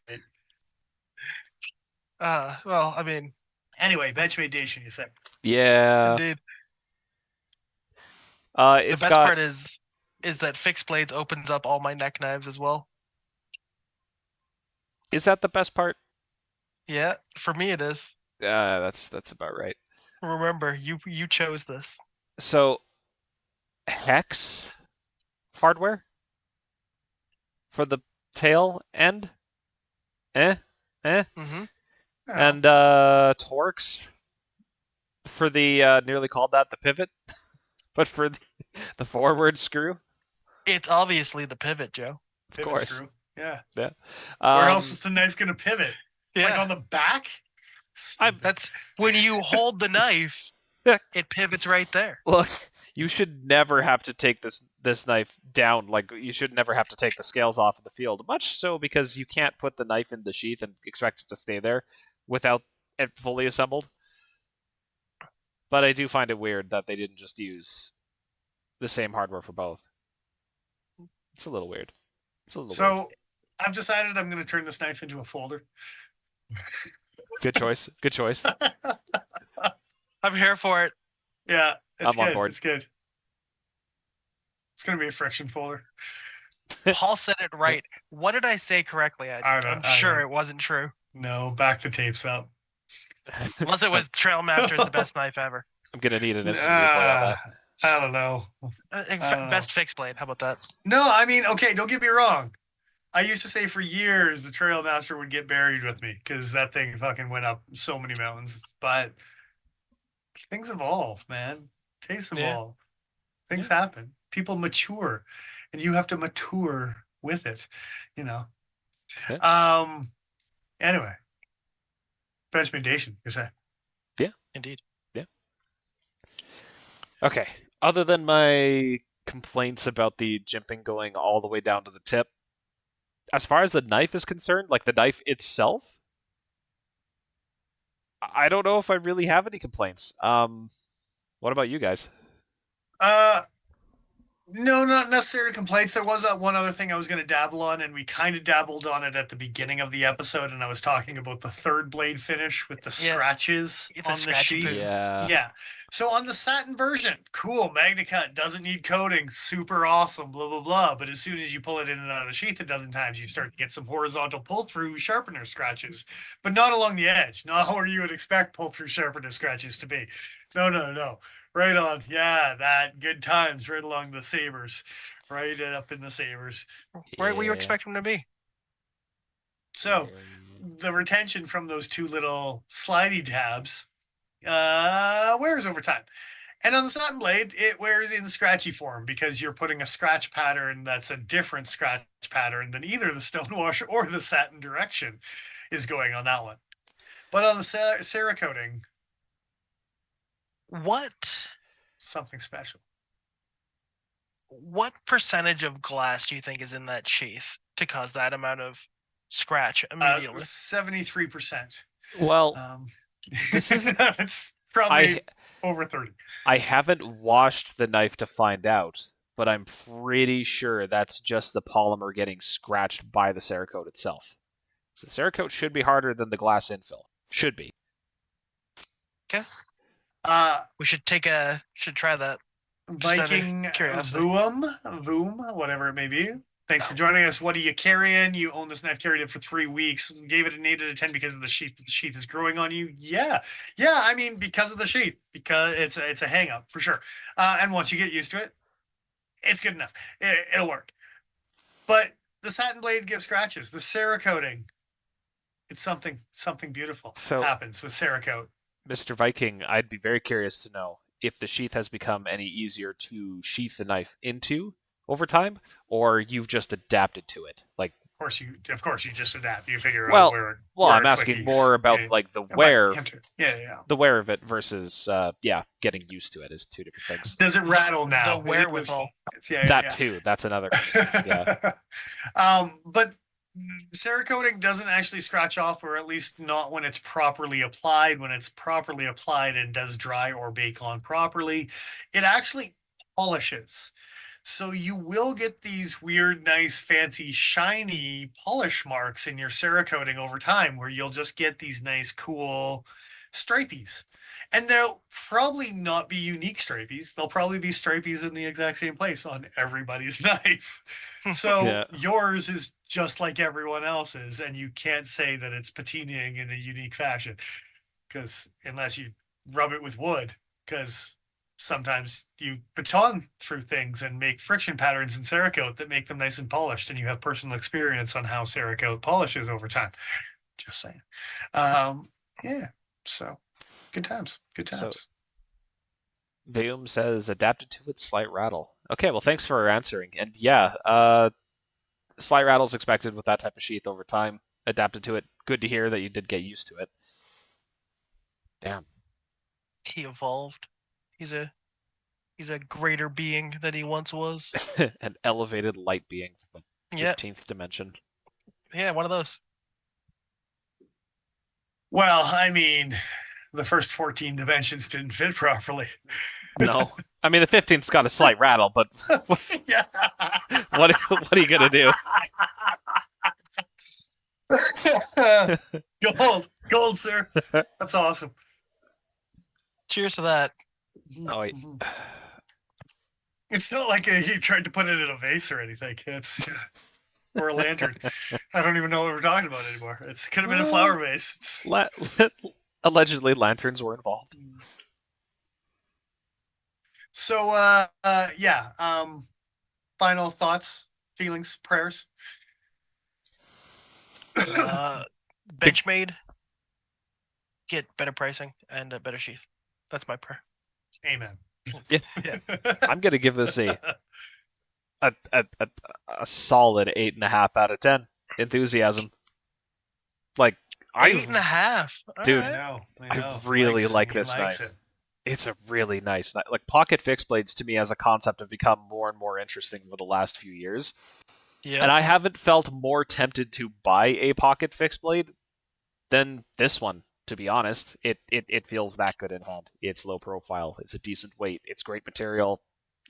Well, I mean, Anyway, Benchmade Dacian, you said. Yeah. indeed. The The best part is that fixed blades opens up all my neck knives as well. Is that the best part? Yeah, for me it is. That's about right. Remember, you chose this. So, hex hardware for the tail end, Mm-hmm. and Torx for the nearly called that the pivot, but for the forward screw. It's obviously the pivot, Joe. Of Pivot course. screw. Yeah. Yeah. Where else is the knife going to pivot? Yeah, Like on the back? that's when you hold the knife. Yeah. It pivots right there. Look, you should never have to take this knife down. Like you should never have to take the scales off in the field. Much so because you can't put the knife in the sheath and expect it to stay there without it fully assembled. But I do find it weird that they didn't just use the same hardware for both. It's a little weird. It's a little weird. So I've decided I'm going to turn this knife into a folder. Good choice. Good choice. I'm here for it. Yeah, it's I'm on good. board. It's good. It's going to be a friction folder. Paul said it right. What did I say correctly? I'm sure it wasn't true. No, back the tapes up. Unless it was Trail Master is the best knife ever. I'm gonna need an instant replay on that. I don't know. Best fixed blade. How about that? No, I mean, okay, don't get me wrong. I used to say for years the Trail Master would get buried with me because that thing fucking went up so many mountains. But things evolve, man. Tastes evolve. Things happen. People mature, and you have to mature with it. You know. Yeah. Anyway, Benchmade Dacian, you say? Yeah, indeed. Yeah. Okay. Other than my complaints about the jimping going all the way down to the tip, as far as the knife is concerned, like the knife itself, I don't know if I really have any complaints. What about you guys? No, not necessarily complaints. There was one other thing I was going to dabble on, and we kind of dabbled on it at the beginning of the episode, and I was talking about the third blade finish with the scratches on the sheath. Yeah. So on the satin version, cool, MagnaCut, doesn't need coating, super awesome, blah, blah, blah. But as soon as you pull it in and out of the sheath a dozen times, you start to get some horizontal pull-through sharpener scratches, but not along the edge, not where you would expect pull-through sharpener scratches to be. No. Right on. Yeah, that good times right along the sabers. Right up in the sabers. Right where you expect them to be. So the retention from those two little slidey tabs wears over time. And on the satin blade, it wears in scratchy form because you're putting a scratch pattern that's a different scratch pattern than either the stonewash or the satin direction is going on that one. But on the Cerakoting, something special. What percentage of glass do you think is in that sheath to cause that amount of scratch immediately? 73%. Well, this isn't. It's probably over 30. I haven't washed the knife to find out, but I'm pretty sure that's just the polymer getting scratched by the Cerakote itself. So the Cerakote should be harder than the glass infill. Should be. Okay. We should try that. Viking Voom, whatever it may be. Thanks for joining us. What are you carrying? You own this knife, carried it for 3 weeks, gave it an 8 out of 10 because of the sheath. The sheath is growing on you. Yeah. I mean, because of the sheath, because it's a hang up for sure. And once you get used to it, it's good enough. It'll work. But the satin blade gives scratches. The Cerakoting, it's something beautiful So- happens with Cerakote. Mr. Viking, I'd be very curious to know if the sheath has become any easier to sheath the knife into over time, or you've just adapted to it. Like, Of course, you just adapt. You figure well, out where. well, where I'm it asking clickies. more about Yeah, like the but wear, you have to- yeah. the wear of it versus, getting used to it is two different things. Does it rattle now? The Is it wherewithal. loosened? That too. That's another concern. Yeah. But Cerakoting doesn't actually scratch off, or at least not when it's properly applied. When it's properly applied and does dry or bake on properly, it actually polishes. So you will get these weird, nice, fancy, shiny polish marks in your Cerakoting over time, where you'll just get these nice, cool stripies. And they'll probably not be unique stripies. They'll probably be stripies in the exact same place on everybody's knife. So Yeah. yours is just like everyone else's, and you can't say that it's patinaing in a unique fashion, because unless you rub it with wood, because sometimes you baton through things and make friction patterns in Cerakote that make them nice and polished, and you have personal experience on how Cerakote polishes over time. Just saying. Yeah. So good times. Good So- times. Veum says adapted to its slight rattle. Okay, well, thanks for answering. And yeah, slight rattle's expected with that type of sheath over time. Adapted to it. Good to hear that you did get used to it. Damn. He evolved. He's a greater being than he once was. An elevated light being from the Yeah, 15th dimension. yeah, one of those. Well, I mean, the first 14 dimensions didn't fit properly. No. I mean, the 15th's got a slight rattle, but Yeah. what are you going to do? Gold, sir. That's awesome. Cheers to that. Oh, wait. It's not like he tried to put it in a vase or anything. It's or a lantern. I don't even know what we're talking about anymore. It could have been a flower vase. Allegedly, lanterns were involved. So, yeah. Final thoughts, feelings, prayers. Benchmade. Get better pricing and a better sheath. That's my prayer. Amen. Yeah. I'm going to give this a solid 8.5 out of 10. Enthusiasm. Like, 8.5. Dude, Alright. I really like He this likes knife. it. It's a really nice knife. Like, pocket fixed blades to me as a concept have become more and more interesting over the last few years. Yeah. And I haven't felt more tempted to buy a pocket fixed blade than this one, to be honest. It feels that good in hand. It's low profile. It's a decent weight. It's great material.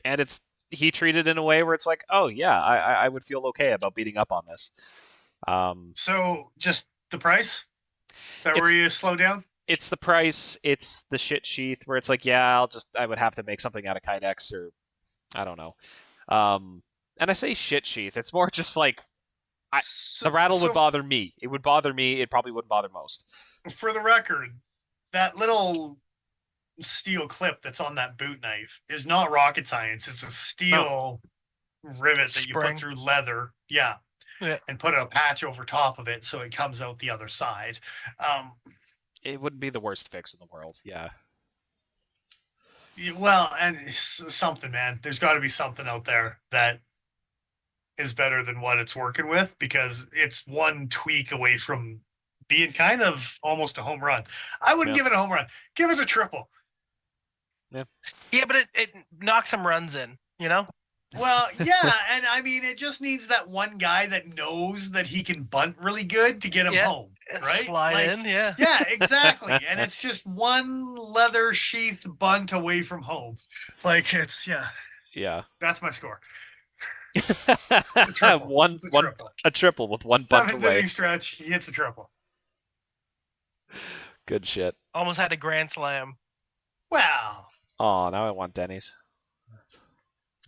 And it's heat treated in a way where it's like, oh yeah, I would feel okay about beating up on this. So, just the price? Is that where It's- you slow down? It's the price. It's the shit sheath where it's like, yeah, I would have to make something out of Kydex or I don't know. And I say shit sheath. It's more just like the rattle would bother me. It would bother me. It probably wouldn't bother most. For the record, that little steel clip that's on that boot knife is not rocket science. It's a steel rivet that you Spring. put through leather. Yeah. Yeah. And put a patch over top of it so it comes out the other side. It wouldn't be the worst fix in the world. Yeah. Well, and something, man. There's got to be something out there that is better than what it's working with, because it's one tweak away from being kind of almost a home run. I wouldn't Yeah. give it a home run. Give it a triple. Yeah, but it knocks some runs in, you know? Well, yeah, and I mean, it just needs that one guy that knows that he can bunt really good to get him Yeah. home, right? Slide Like, in, yeah. Yeah, exactly. And it's just one leather sheath bunt away from home. Like, it's, yeah, Yeah. that's my score. triple. one It's a one triple. a triple with one bunt Seventh away. inning stretch, he hits a triple. Good shit. Almost had a grand slam. Wow. Oh, now I want Denny's.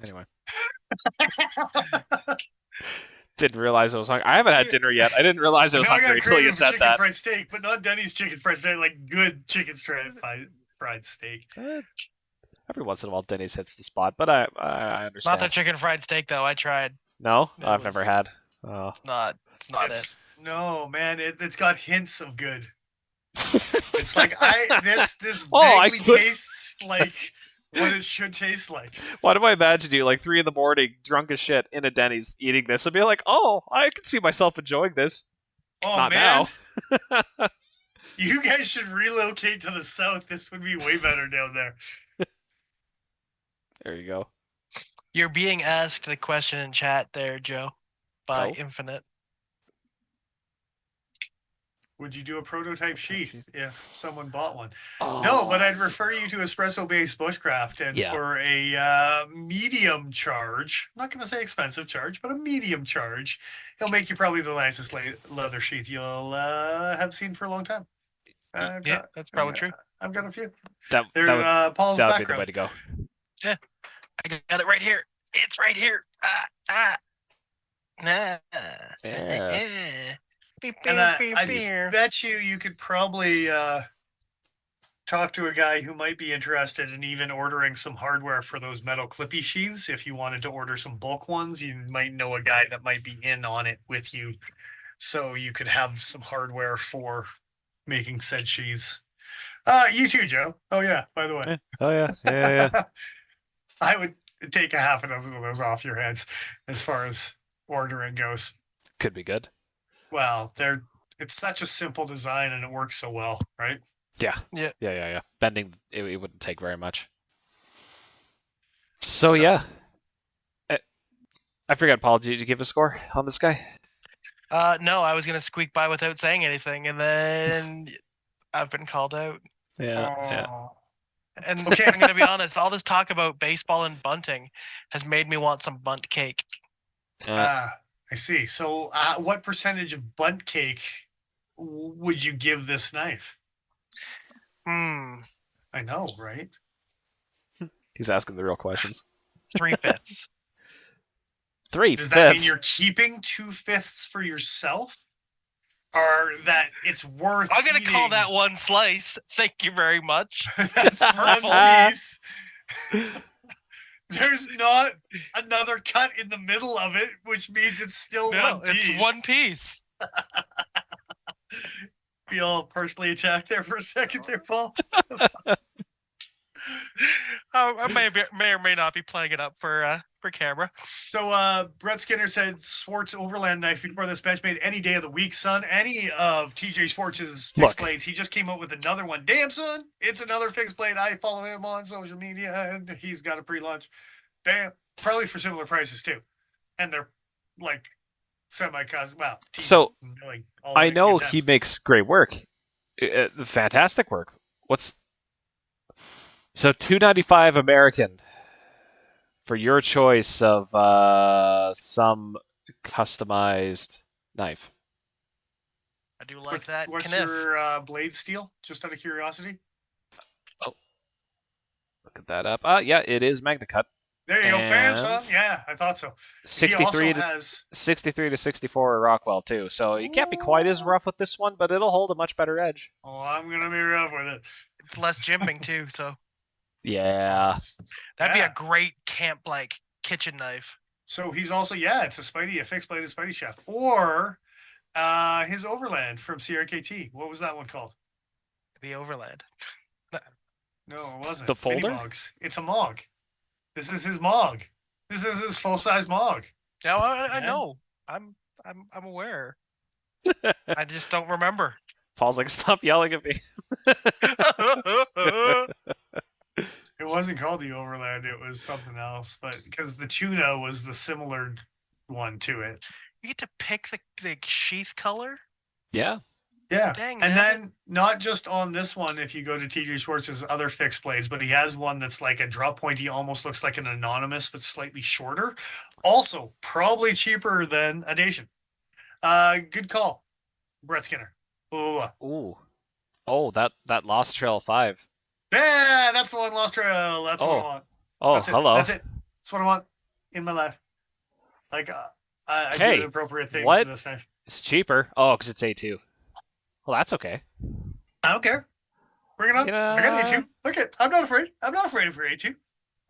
Anyway. Didn't realize I was hungry. I haven't had dinner yet. I didn't realize I was Now I got hungry a until you craving for said chicken that. fried steak, but not Denny's chicken fried steak, like good chicken fried steak. Every once in a while, Denny's hits the spot, but I understand. Not the chicken fried steak though. I tried. No, That I've was- never had. Oh. It's not it. No, man, it's got hints of good. It's like this Oh, I vaguely could- tastes like what it should taste like. Why do I imagine you like 3 a.m, drunk as shit in a Denny's eating this and be like, oh, I can see myself enjoying this. Oh Not man, now. you guys should relocate to the south. This would be way better down there. There you go. You're being asked a question in chat there, Joe, by Oh. Infinite. Would you do a prototype sheath if someone bought one? Oh. No, but I'd refer you to espresso-based bushcraft, and Yeah. for a medium charge, I'm not going to say expensive charge, but a medium charge, he'll make you probably the nicest leather sheath you'll have seen for a long time. Yeah, that's probably true. I've got a few. That They're Paul's would be the way background. to go. I got it right here. It's right here. Nah. Yeah. And I just bet you could probably talk to a guy who might be interested in even ordering some hardware for those metal clippy sheaths. If you wanted to order some bulk ones, you might know a guy that might be in on it with you, so you could have some hardware for making said sheaths. You too, Joe. Oh yeah, by the way. Yeah. Oh yeah. Yeah. I would take a half a dozen of those off your heads as far as ordering goes. Could be good. Well, it's such a simple design and it works so well, right? Yeah. Yeah. Yeah. Bending it wouldn't take very much. So yeah. I forgot, Paul. Did you give a score on this guy? No, I was gonna squeak by without saying anything, and then I've been called out. Yeah. And Okay. I'm gonna be honest, all this talk about baseball and bunting has made me want some bunt cake. I see. So, what percentage of bunt cake would you give this knife? I know, right? He's asking the real questions. 3/5. 3/5. Does that mean you're keeping 2/5 for yourself, or that it's worth? I'm gonna call eating? that one slice. Thank you very much. That's one piece. There's not another cut in the middle of it, which means it's still No, one piece. it's one piece. Feel personally attacked there for a second there, Paul. I may or may not be playing it up for camera. So Brett Skinner said Swartz Overland knife before this Benchmade any day of the week, son. Any of TJ Schwartz's fixed blades. He just came out with another one. Damn, son, it's another fixed blade. I follow him on social media, and he's got a pre-launch. Damn, probably for similar prices too, and they're like semi-custom. Well, So like, I know he makes great work, fantastic work. So $295 American for your choice of some customized knife. I do like that. What's Kniff. your blade steel? Just out of curiosity. Look at that up. Yeah, it is MagnaCut. There you go, bam, And son. Yeah, I thought so. 63 to has 63 to 64 Rockwell too. So you can't be quite as rough with this one, but it'll hold a much better edge. Oh, I'm gonna be rough with it. It's less jimping too, so Yeah. that'd be a great camp like kitchen knife. So he's also it's a fixed bladed Spidey shaft, or his Overland from CRKT. What was that one called? The Overland. No, it wasn't. The Mini folder? Mogs. It's a Mog. This is his Mog. This is his full size Mog. No, I know. I'm aware. I just don't remember. Paul's like, stop yelling at me. It wasn't called the Overland. It was something else, but because the tuna was the similar one to it. You get to pick the sheath color. Yeah. Yeah. Dang, and man. then not just on this one, if you go to TJ Schwartz's other fixed blades, but he has one that's like a drop pointy, almost looks like an anonymous, but slightly shorter. Also, probably cheaper than a Dacian. Good call, Brett Skinner. Ooh. Ooh. Oh, that Lost Trail 5. Yeah, that's the one, Lost Trail. That's what I want. Oh, That's it. hello. That's it. That's what I want in my life. Like, I Hey, do appropriate things what? to this knife. It's cheaper. Oh, because it's A2. Well, that's okay. I don't care. Bring it on. I got A2. Look it. I'm not afraid. I'm not afraid for A2.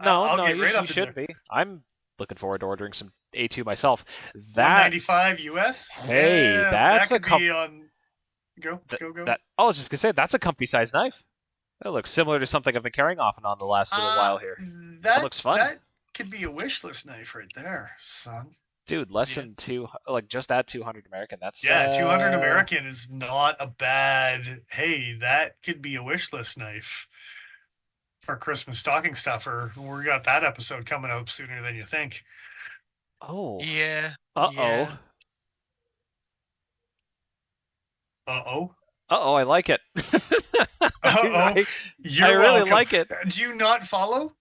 No, I'll no, get you, right you up in should there. be. I'm looking forward to ordering some A2 myself. That 195 US. Hey, Yeah, that's that a could be on. Go. that I was just gonna say that's a comfy size knife. That looks similar to something I've been carrying off and on the last little while here. That That looks fun. that could be a wish list knife right there, son. Dude, less Yeah. than two, like just at 200 American. That's Yeah, 200 American is not a bad. Hey, that could be a wish list knife for Christmas stocking stuffer. We got that episode coming out sooner than you think. Oh. Yeah. Uh-oh. Yeah. Uh-oh. Uh-oh, I like it. Uh-oh. I You're really welcome. like it. Do you not follow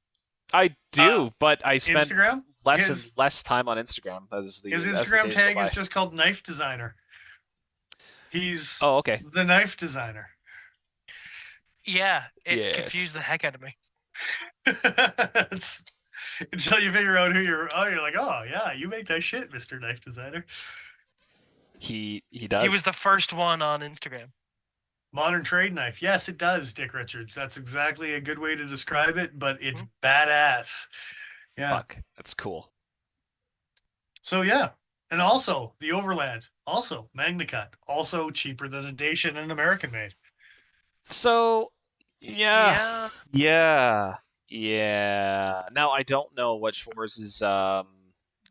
I do, but I spend Instagram? less His- and less time on Instagram as the His as the Instagram days tag go by. is just called Knife Designer. He's Oh, okay. the knife designer. Yeah. It Yes. confused the heck out of me. It's- until you figure out who you're. Oh, you're like, oh yeah, you make that shit, Mr. Knife Designer. He does. He was the first one on Instagram. Modern trade knife. Yes, it does, Dick Richards. That's exactly a good way to describe it, but it's Mhm. badass. Yeah. Fuck. That's cool. So yeah. And also the Overland, also MagnaCut, also cheaper than a Dacian and American made. So Yeah. Yeah. Now I don't know what Schwarz's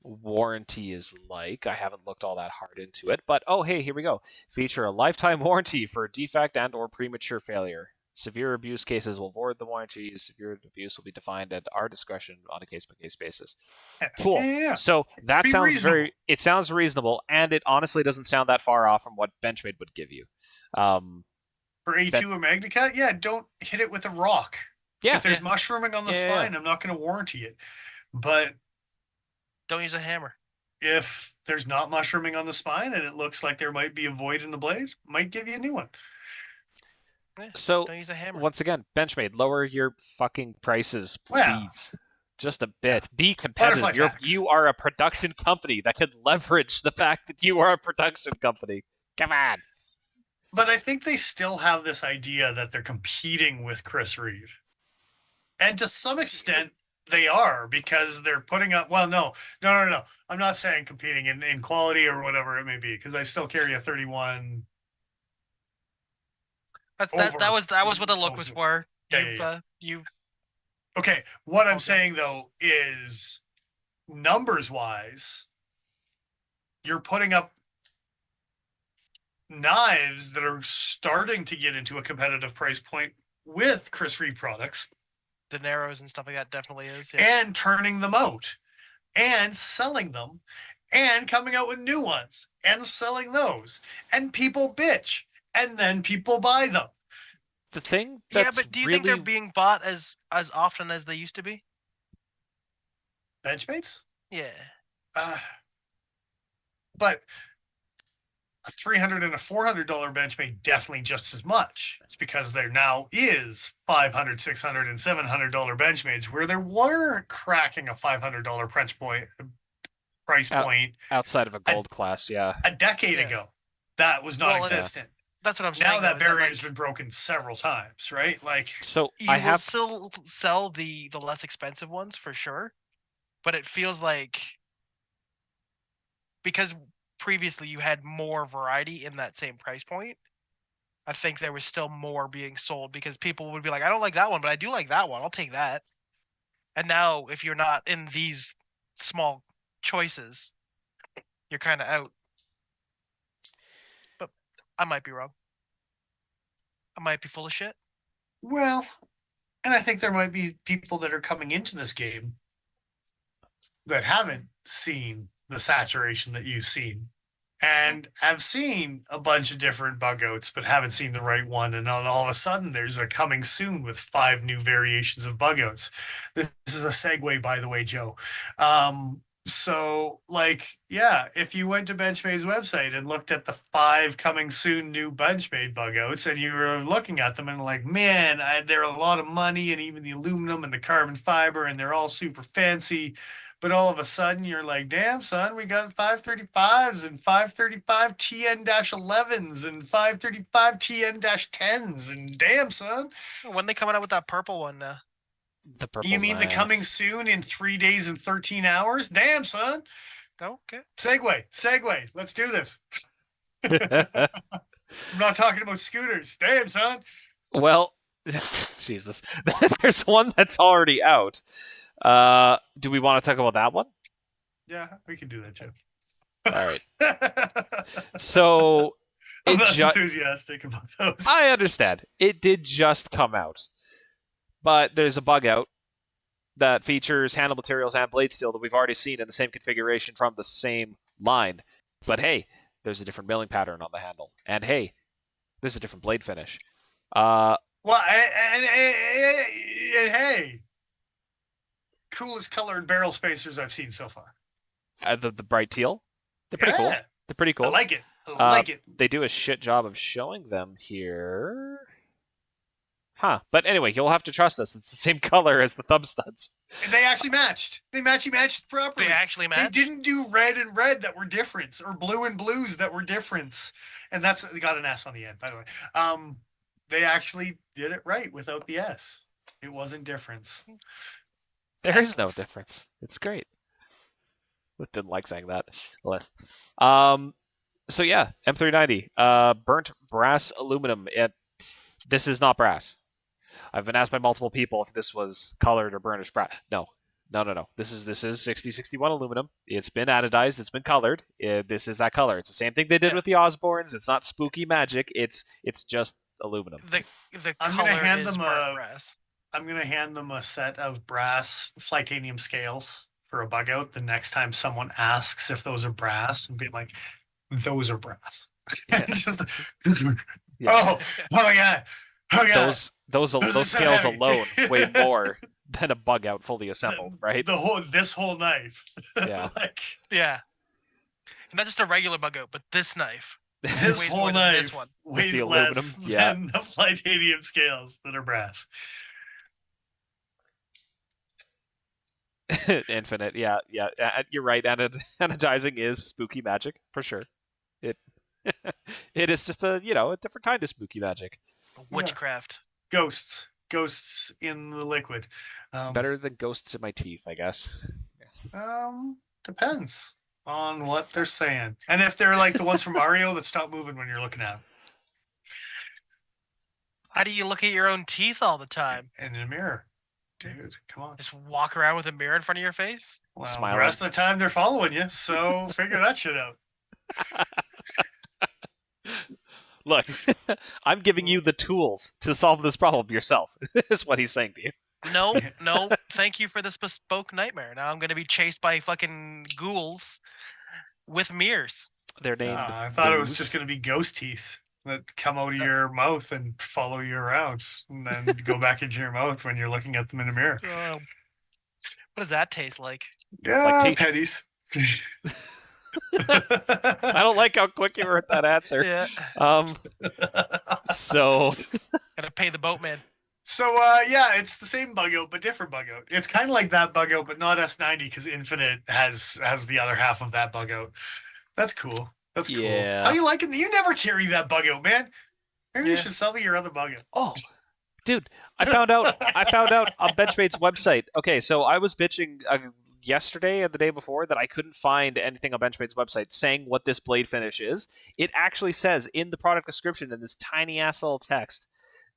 warranty is like. I haven't looked all that hard into it, but oh hey, here we go. Feature a lifetime warranty for defect and or premature failure. Severe abuse cases will void the warranty. Severe abuse will be defined at our discretion on a case-by-case basis. Cool. Yeah. So that Be sounds reasonable. it sounds reasonable, and it honestly doesn't sound that far off from what Benchmade would give you. For A2 or MagnaCut, yeah, don't hit it with a rock. Yeah. If there's mushrooming on the Yeah. spine, I'm not going to warranty it. But Don't use a hammer. if there's not mushrooming on the spine and it looks like there might be a void in the blade, might give you a new one. Yeah, So don't use a hammer. once again, Benchmade, lower your fucking prices, Well, please. Just a bit. Be competitive. Butterfly tax. You are a production company that can leverage the fact that you are a production company. Come on. But I think they still have this idea that they're competing with Chris Reeve. And to some extent, they are because they're putting up. Well, no. I'm not saying competing in quality or whatever it may be because I still carry a 31. That was what the look was for. Yeah, You Okay, what I'm Okay. saying though is numbers wise, you're putting up knives that are starting to get into a competitive price point with Chris Reeve products the narrows and stuff like that definitely is. Yeah. and turning them out and selling them and coming out with new ones and selling those. And people bitch and then people buy them. The thing Yeah, that's but do you really think they're being bought as often as they used to be? Benchmates? Yeah. But a $300 and a $400 Benchmade definitely just as much. It's because there now is $500, $600, and $700 Benchmades where there weren't cracking a $500 price point outside of a gold class, yeah. a decade Yeah. ago. That was not Well, existent. That's what I'm saying. Now that though, barrier's like, been broken several times, right? Like, So you I will have still sell the less expensive ones for sure, but it feels like because previously you had more variety in that same price point, I think there was still more being sold because people would be like, I don't like that one, but I do like that one. I'll take that. And now if you're not in these small choices, you're kind of out. But I might be wrong. I might be full of shit. well, and I think there might be people that are coming into this game that haven't seen the saturation that you've seen and have seen a bunch of different bug outs but haven't seen the right one, and then all of a sudden there's a coming soon with 5 new variations of bug outs. This is a segue, by the way, Joe. So like, yeah, if you went to Benchmade's website and looked at the 5 coming soon new Benchmade bug outs and you were looking at them and like, man, they're a lot of money, and even the aluminum and the carbon fiber, and they're all super fancy. But all of a sudden, you're like, damn, son, we got 535s and 535 TN-11s and 535 TN-10s. And damn, son. When they coming out with that purple one? the purple. You mean the coming soon in 3 days and 13 hours? Damn, son. Okay. Segue. Let's do this. I'm not talking about scooters. Damn, son. Well, Jesus, there's one that's already out. Do we want to talk about that one? Yeah, we can do that too. All right. So I'm it less just. enthusiastic about those. I understand. It did just come out, but there's a bug out that features handle materials and blade steel that we've already seen in the same configuration from the same line. But hey, there's a different milling pattern on the handle, and hey, there's a different blade finish. Well, and hey, coolest colored barrel spacers I've seen so far. The bright teal, they're pretty cool. Yeah. They're pretty cool. I like it. I like it. They do a shit job of showing them here. Huh. But anyway, you'll have to trust us. It's the same color as the thumb studs. And they actually matched. They matched properly. They actually matched? They didn't do red and red that were different, or blue and blues that were different. And they got an S on the end, by the way. They actually did it right without the S. It wasn't difference. There is no difference. It's great. I didn't like saying that. So yeah, M390, burnt brass aluminum. This is not brass. I've been asked by multiple people if this was colored or burnished brass. No. This is 6061 aluminum. It's been anodized. It's been colored. This is that color. It's the same thing they did with the Osbornes. It's not spooky magic. It's just aluminum. The I'm color gonna hand is them burnt brass. I'm gonna hand them a set of brass Flytanium scales for a bug out the next time someone asks if those are brass, and be like, "Those are brass." Yeah. Just, Yeah. oh my god. Oh god. Those This is so scales heavy. alone weigh more than a bug out fully assembled, right? This whole knife. Yeah. Like, Yeah. And not just a regular bug out, but this knife. this weighs whole more than this knife one. weighs the less aluminum, yeah. than the Flytanium scales that are brass. Infinite, yeah. You're right. Anodizing is spooky magic for sure. It it is just a different kind of spooky magic. Witchcraft. Ghosts in the liquid. Better than ghosts in my teeth, I guess. Depends on what they're saying, and if they're like the ones from Mario that stop moving when you're looking at them. How do you look at your own teeth all the time? In a mirror, dude. Come on. Just walk around with a mirror in front of your face? Well, Smiling. the rest of the time they're following you, so figure that shit out. Look, I'm giving you the tools to solve this problem yourself. Is what he's saying to you. No. Thank you for this bespoke nightmare. Now I'm going to be chased by fucking ghouls with mirrors. They're named. I thought it was Booze. just going to be ghost teeth that come out of your mouth and follow you around, and then go back into your mouth when you're looking at them in a mirror. What does that taste like? Yeah, teeth. pennies. I don't like how quick you were at that answer. Yeah. So Gotta pay the boatman. So yeah, it's the same bug out but different bug out. It's kind of like that bug out but not S90 because Infinite has the other half of that bug out. That's cool. That's cool. Yeah. How you like it? You never carry that bug out, man. Maybe you should sell me your other bug out. Oh, dude, I found out on Benchmade's website. Okay, so I was bitching yesterday and the day before that I couldn't find anything on Benchmade's website saying what this blade finish is. It actually says in the product description in this tiny ass little text.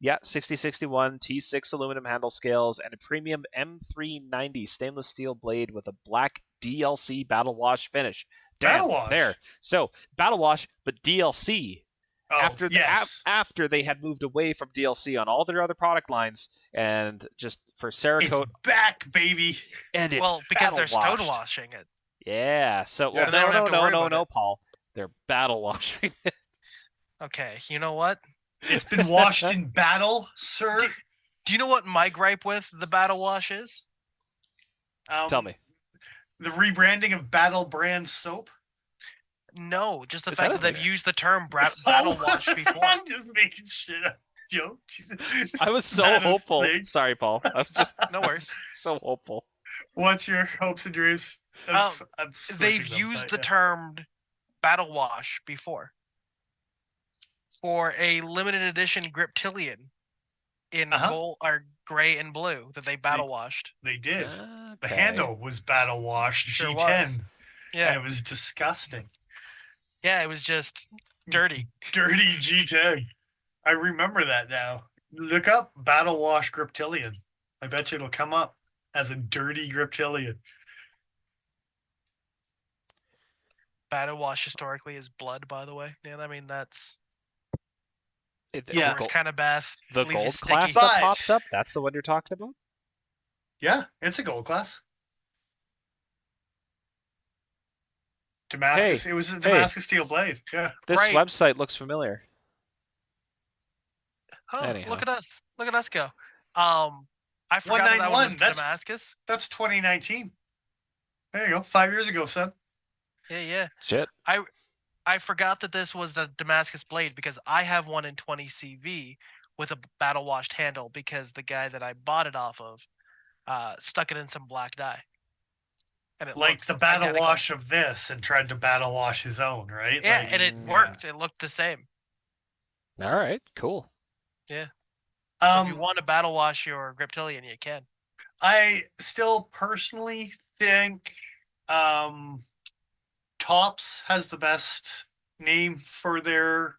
Yeah, 6061 T6 aluminum handle scales and a premium M390 stainless steel blade with a black DLC battle wash finish. Damn, Battle wash? there. So battle wash, but DLC. Oh, After yes. after they had moved away from DLC on all their other product lines and just for It's Cerakote back, baby. and it's Well, because they're battle stone washed. washing it. Yeah. So Yeah. well, They don't have to worry about no, it. Paul. They're battle washing it. Okay, you know what? It's been washed in battle, sir. Do you know what my gripe with the battle wash is? Tell me. The rebranding of Battle brand soap. No, just the Is fact that that a they've thing? used the term battle wash before. I'm just making shit up. Joke. I was so Not a hopeful. thing. Sorry, Paul. I was just No worries. so hopeful. What's your hopes and dreams? I'm They've squishing them, used but the yeah. term battle wash before for a limited edition Griptilian in gold or gray and blue that they battle washed. They did. The Okay. handle was battle washed Sure G10. was. Yeah, And it was disgusting. yeah, it was just dirty. Dirty G-Tag. I remember that now. Look up Battle Wash Griptilian. I bet you it'll come up as a dirty Griptilian. Battle wash historically is blood, by the way. Yeah, I mean that's It's Yeah. the worst kind of bath. the Leaves you gold sticky. class But- that pops up. That's the one you're talking about. Yeah, it's a gold class. Damascus. It was a Damascus steel blade. Yeah. This Right. website looks familiar. Oh, Anyhow. look at us! Look at us go. I forgot that 191, one was that's- Damascus. That's 2019. There you go. 5 years ago, son. Yeah, yeah. Shit. I forgot that this was a Damascus blade because I have one in 20 CV with a battle washed handle because the guy that I bought it off of stuck it in some black dye. And it Like looks the battle identical. wash of this and tried to battle wash his own, right? Yeah, Like, and it worked. It looked the same. All right. Cool. If you Um, want to battle wash your Griptilian, you can. I still personally think Tops has the best name for their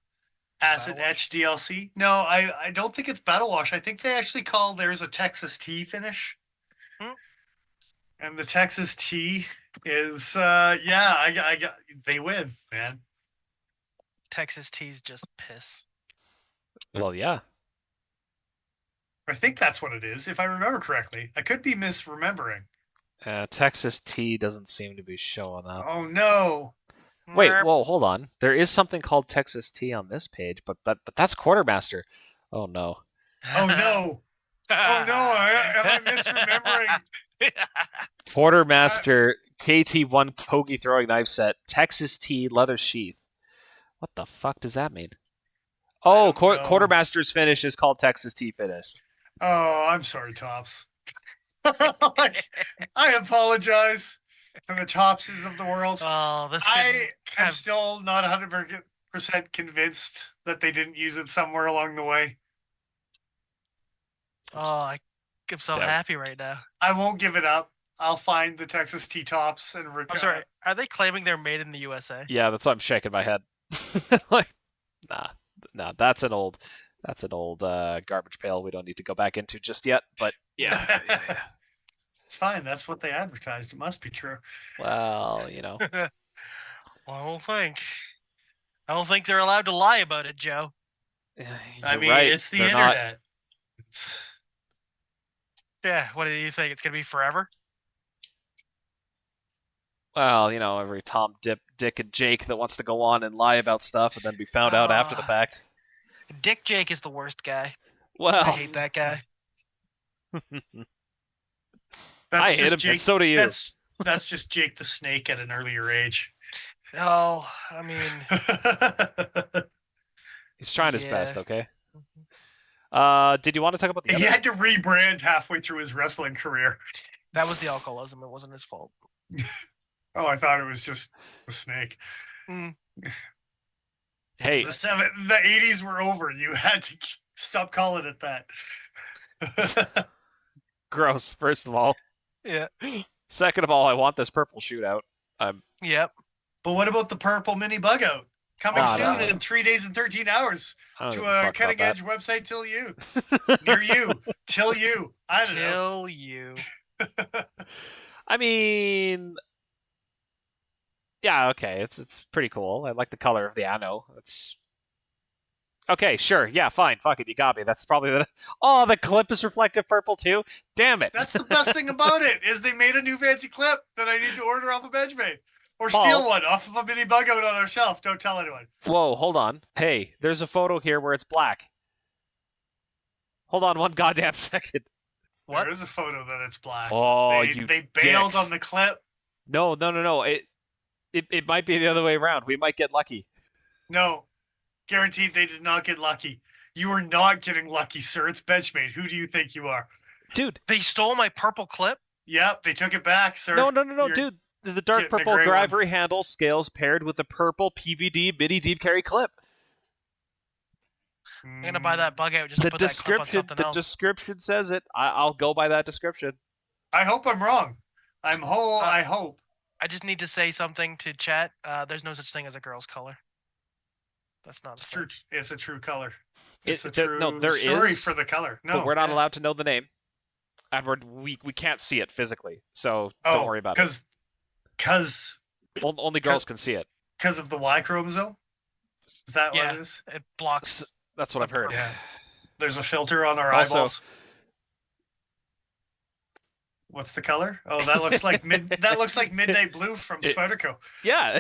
acid Battle Wash? etch DLC. No, I don't think it's Battle Wash. I think they actually call theirs a Texas Tea finish. Hmm. And the Texas Tea is I got they win, man. Texas teas just piss. Well, yeah. I think that's what it is, if I remember correctly. I could be misremembering. Texas tea doesn't seem to be showing up. Oh no. Wait, Merp. whoa, hold on. There is something called Texas tea on this page, but that's Quartermaster. Oh no. Oh no. Oh no, am I misremembering? Quartermaster KT1 Pokey throwing knife set, Texas tea leather sheath. What the fuck does that mean? Oh, don't know. Quartermaster's finish is called Texas tea finish. Oh, I'm sorry, Tops. I apologize to the Topses of the world. Oh, this I couldn't am have- still not 100% convinced that they didn't use it somewhere along the way. Oh, I'm so Doubt. happy right now. I won't give it up. I'll find the Texas Tea Tops and I'm sorry. Are they claiming they're made in the USA? Yeah, that's why I'm shaking my head. Like, nah, that's an old garbage pail we don't need to go back into just yet. But yeah. It's fine. That's what they advertised. It must be true. Well, you know. Well, I don't think they're allowed to lie about it, Joe. I You're mean, right, it's the they're not- internet. It's... Yeah, what do you think? It's gonna be forever? Well, you know, every Tom, Dick, and Jake that wants to go on and lie about stuff and then be found out after the fact. Dick Jake is the worst guy. Well, I hate that guy. I hate him, Jake. and so do you. That's just Jake the Snake at an earlier age. Oh, I mean, He's trying his Yeah. best, okay? Did you want to talk about the he other? had to rebrand halfway through his wrestling career. that was the alcoholism. It wasn't his fault. Oh, I thought it was just the Snake. Mm. Hey, The 80s were over. You had to stop calling it that. gross, first of all. Yeah. Second of all, I want this purple shootout. Yep. But what about the purple mini bug out? Coming Nah, soon no. in 3 days and 13 hours I don't to give a a fuck about cutting that. edge website till you. Near you. Till you. I don't know. Kill you. I mean, yeah, okay, it's pretty cool. I like the color of the ano. It's okay, sure, yeah, fine, fuck it, you got me. That's probably the. Oh, the clip is reflective purple too. Damn it! That's the best thing about it is they made a new fancy clip that I need to order off of Benchmade. Or Paul. steal one off of a mini bug out on our shelf. Don't tell anyone. Whoa, hold on. Hey, there's a photo here where it's black. Hold on one goddamn second. What? There is a photo that it's black. Oh, they, you they bailed dicks. on the clip. No. It might be the other way around. We might get lucky. No. Guaranteed they did not get lucky. You are not getting lucky, sir. It's Benchmade. Who do you think you are? Dude, They stole my purple clip? Yep, they took it back, sir. no, You're dude. The dark getting a purple great one. Grivery handle scales paired with the purple PVD midi deep carry clip. I'm gonna buy that bug out just to The put that clip on description, something the else. description says it. I'll go by that description. I hope I'm wrong. I hope. I just need to say something to chat. There's no such thing as a girl's color. That's not It's a thing. true. It's a true color. It- It's a there- true no, there story is, for the color. No, but we're not yeah. allowed to know the name, and we can't see it physically. So Oh, don't worry about it. Because Only girls can see it. of the Y chromosome. Is that what Yeah. it is? It blocks. That's what I've heard. Yeah. There's a filter on our Also- eyeballs. What's the color? Oh, that looks like midnight blue from It- Spyderco. Yeah.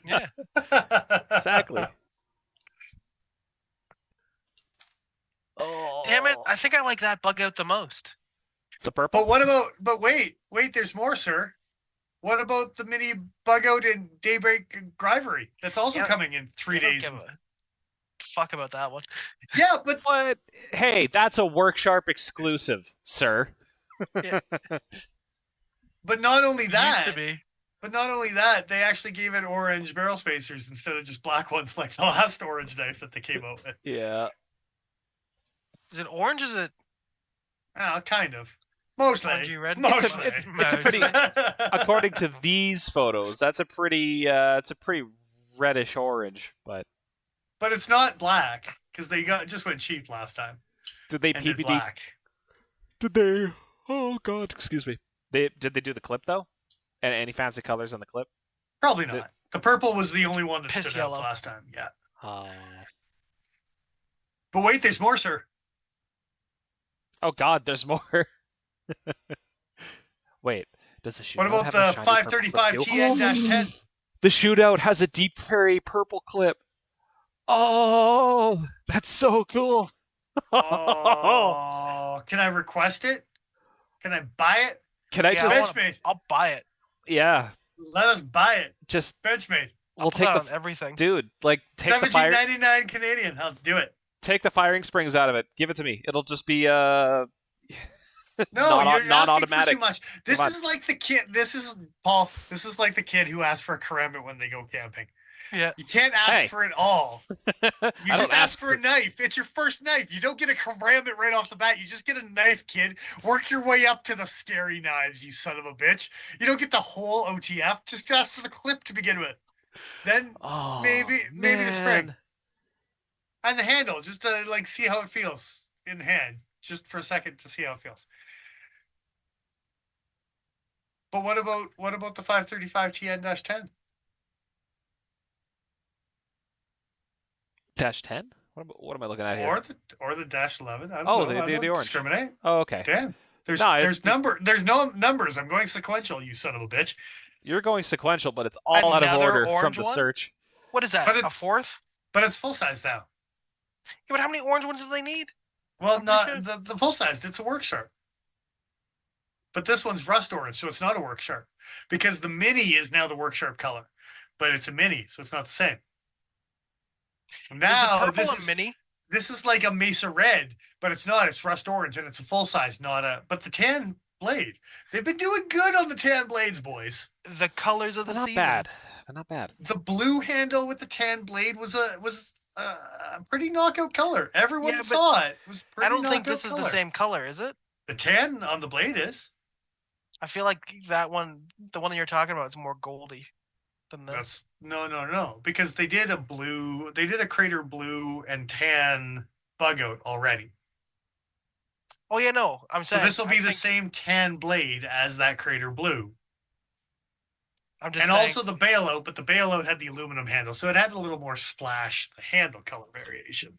Yeah. Exactly. Oh. Damn it! I think I like that bug out the most. The purple. But what about? But wait, there's more, sir. What about the mini bug out in Daybreak Grivery? That's also Yeah, coming in 3 I don't days. give a fuck about that one. Yeah, but What? Hey, that's a Worksharp exclusive, sir. but not only It that, used to be. but not only that, they actually gave it orange barrel spacers instead of just black ones like the last orange knife that they came out with. Yeah. Is it orange? Is it Oh, kind of. Mostly. orangey red? Mostly. It's a pretty- According to these photos, that's a pretty reddish orange. But But it's not black because they just went cheap last time. did they And did PPD? black. Did they? Oh God, excuse me. Did they do the clip though? And any fancy colors on the clip? Probably not. The purple was the only one that Piss stood yellow. out last time. Yeah. Oh. But wait, there's more, sir. Oh God, there's more. Wait, does the shootout What about have the a shiny purple clip 535 too? TN-10? The shootout has a deep prairie purple clip. Oh, that's so cool. Oh, can I request it? Can I buy it? Can I Yeah, just? Benchmade. I'll buy it. Yeah, Let us buy it. just Benchmade. I'll we'll put take that the on everything. dude. Like take the fire, 17.99 Canadian. I'll do it. take the firing springs out of it. Give it to me. It'll just be No, you're asking for non-automatic. too much. This Come on. is like the kid. This is Paul. This is like the kid who asks for a karambit when they go camping. Yeah. You can't ask Hey. for it all. You I just don't ask for a knife. It's your first knife. You don't get a karambit right off the bat. You just get a knife, kid. Work your way up to the scary knives, you son of a bitch. You don't get the whole OTF. Just ask for the clip to begin with. Then Oh, maybe the spring man. and the handle, just to like see how it feels in the hand, just for a second to see how it feels. But what about the 535 TN-10? -10. What am I looking at here? Or the -11? I don't Oh, know. I the don't orange. discriminate. Oh, okay. Damn. There's No, there's no numbers. I'm going sequential, you son of a bitch. You're going sequential, but it's all out of Another order from orange the one? search. What is that? But A it's- fourth? But it's full size now. Yeah, but how many orange ones do they need? Well, I'm not pretty the full size. It's a work sharp. But this one's rust orange, so it's not a work sharp because the mini is now the work sharp color, but it's a mini, so it's not the same. Is Now the purple a mini? this is like a Mesa red, but it's not. It's rust orange and it's a full size, not a. But the tan blade, they've been doing good on the tan blades, boys. The colors of the They're not season. bad. They're not bad. The blue handle with the tan blade was a pretty knockout color. Everyone Yeah, but saw it. It was pretty I don't think knockout this is color. the same color, is it? The tan on the blade is. I feel like that one, the one that you're talking about, is more goldy than this. That's no, because they did a crater blue and tan bug out already. Oh yeah, no, I'm So saying this will be I the think- same tan blade as that crater blue. I'm just And saying, also the bailout, but the bailout had the aluminum handle, so it had a little more splash, the handle color variation.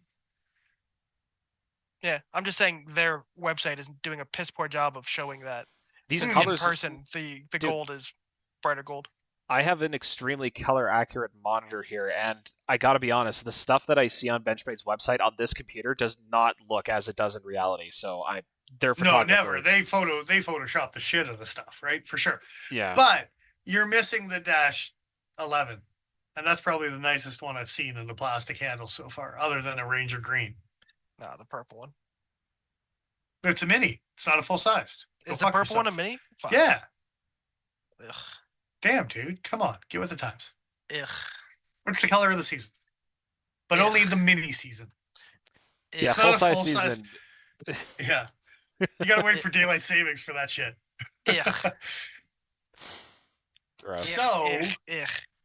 yeah, I'm just saying their website is doing a piss poor job of showing that These In colors. in person. The Dude. gold is brighter gold. I have an extremely color accurate monitor here, and I gotta be honest, the stuff that I see on Benchmade's website on this computer does not look as it does in reality. So their No, photographer. never. They Photoshop the shit out of stuff, right? For sure. Yeah. But you're missing the -11. And that's probably the nicest one I've seen in the plastic handle so far, other than a Ranger Green. No, the purple one. It's a mini. It's not a full sized. Is the purple one a mini? Fuck. Yeah. Ugh. Damn, dude. Come on. Get with the times. Ugh. What's the color of the season? But Yeah. only the mini season. Yeah, It's not a full-size full-size- season. Yeah. You gotta wait for daylight savings for that shit. Ugh. Gross. So-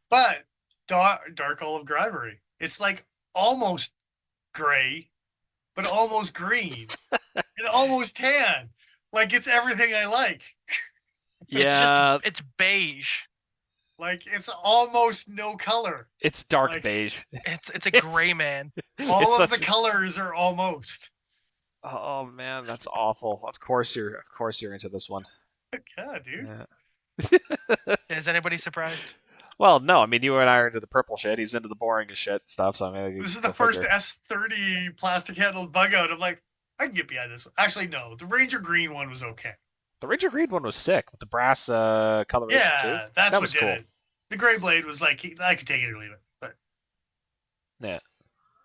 but dark olive ivory. It's like almost gray, but almost green and almost tan. Like it's everything I like. Yeah, It's beige. Like it's almost no color. it's dark like- beige. It's a gray man. All It's of the such- colors are almost. Oh man, that's awful. Of course you're into this one. Yeah, dude. Yeah. Is anybody surprised? Well, no, I mean you and I are into the purple shit. He's into the boring shit stuff. So I mean, This is go the first figure. S30 plastic handled bug out. I'm like, I can get behind this one. Actually, no, the Ranger Green one was okay. The Ranger Green one was sick with the brass coloration Yeah, too. that's That what was did cool. it. The Gray Blade was like, I could take it or leave it. But Yeah.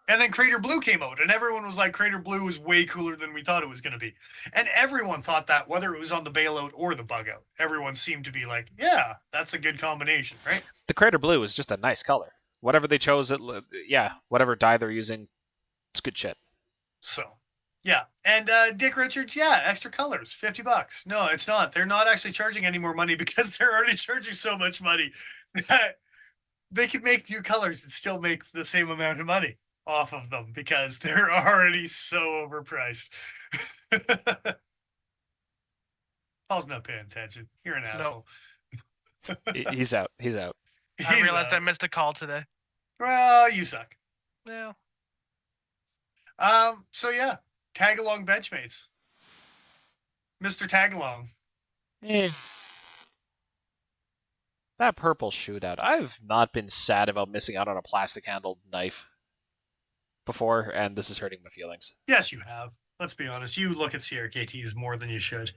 and then Crater Blue came out, and everyone was like, Crater Blue was way cooler than we thought it was going to be. And everyone thought that, whether it was on the bailout or the bug out. Everyone seemed to be like, yeah, that's a good combination, right? The Crater Blue is just a nice color. Whatever they chose, whatever dye they're using, it's good shit. So, yeah. And Dick Richards, yeah, extra colors, $50. No, it's not. They're not actually charging any more money because they're already charging so much money that they could make new colors and still make the same amount of money off of them because they're already so overpriced. Paul's not paying attention. You're an asshole. He's out. He's out. I He's, realized I missed a call today. well, you suck. Well, So yeah, tag along Benchmates. Mr. Tag Along. That purple shootout. I've not been sad about missing out on a plastic handled knife before, and this is hurting my feelings. Yes, you have. Let's be honest. You look at CRKTs more than you should.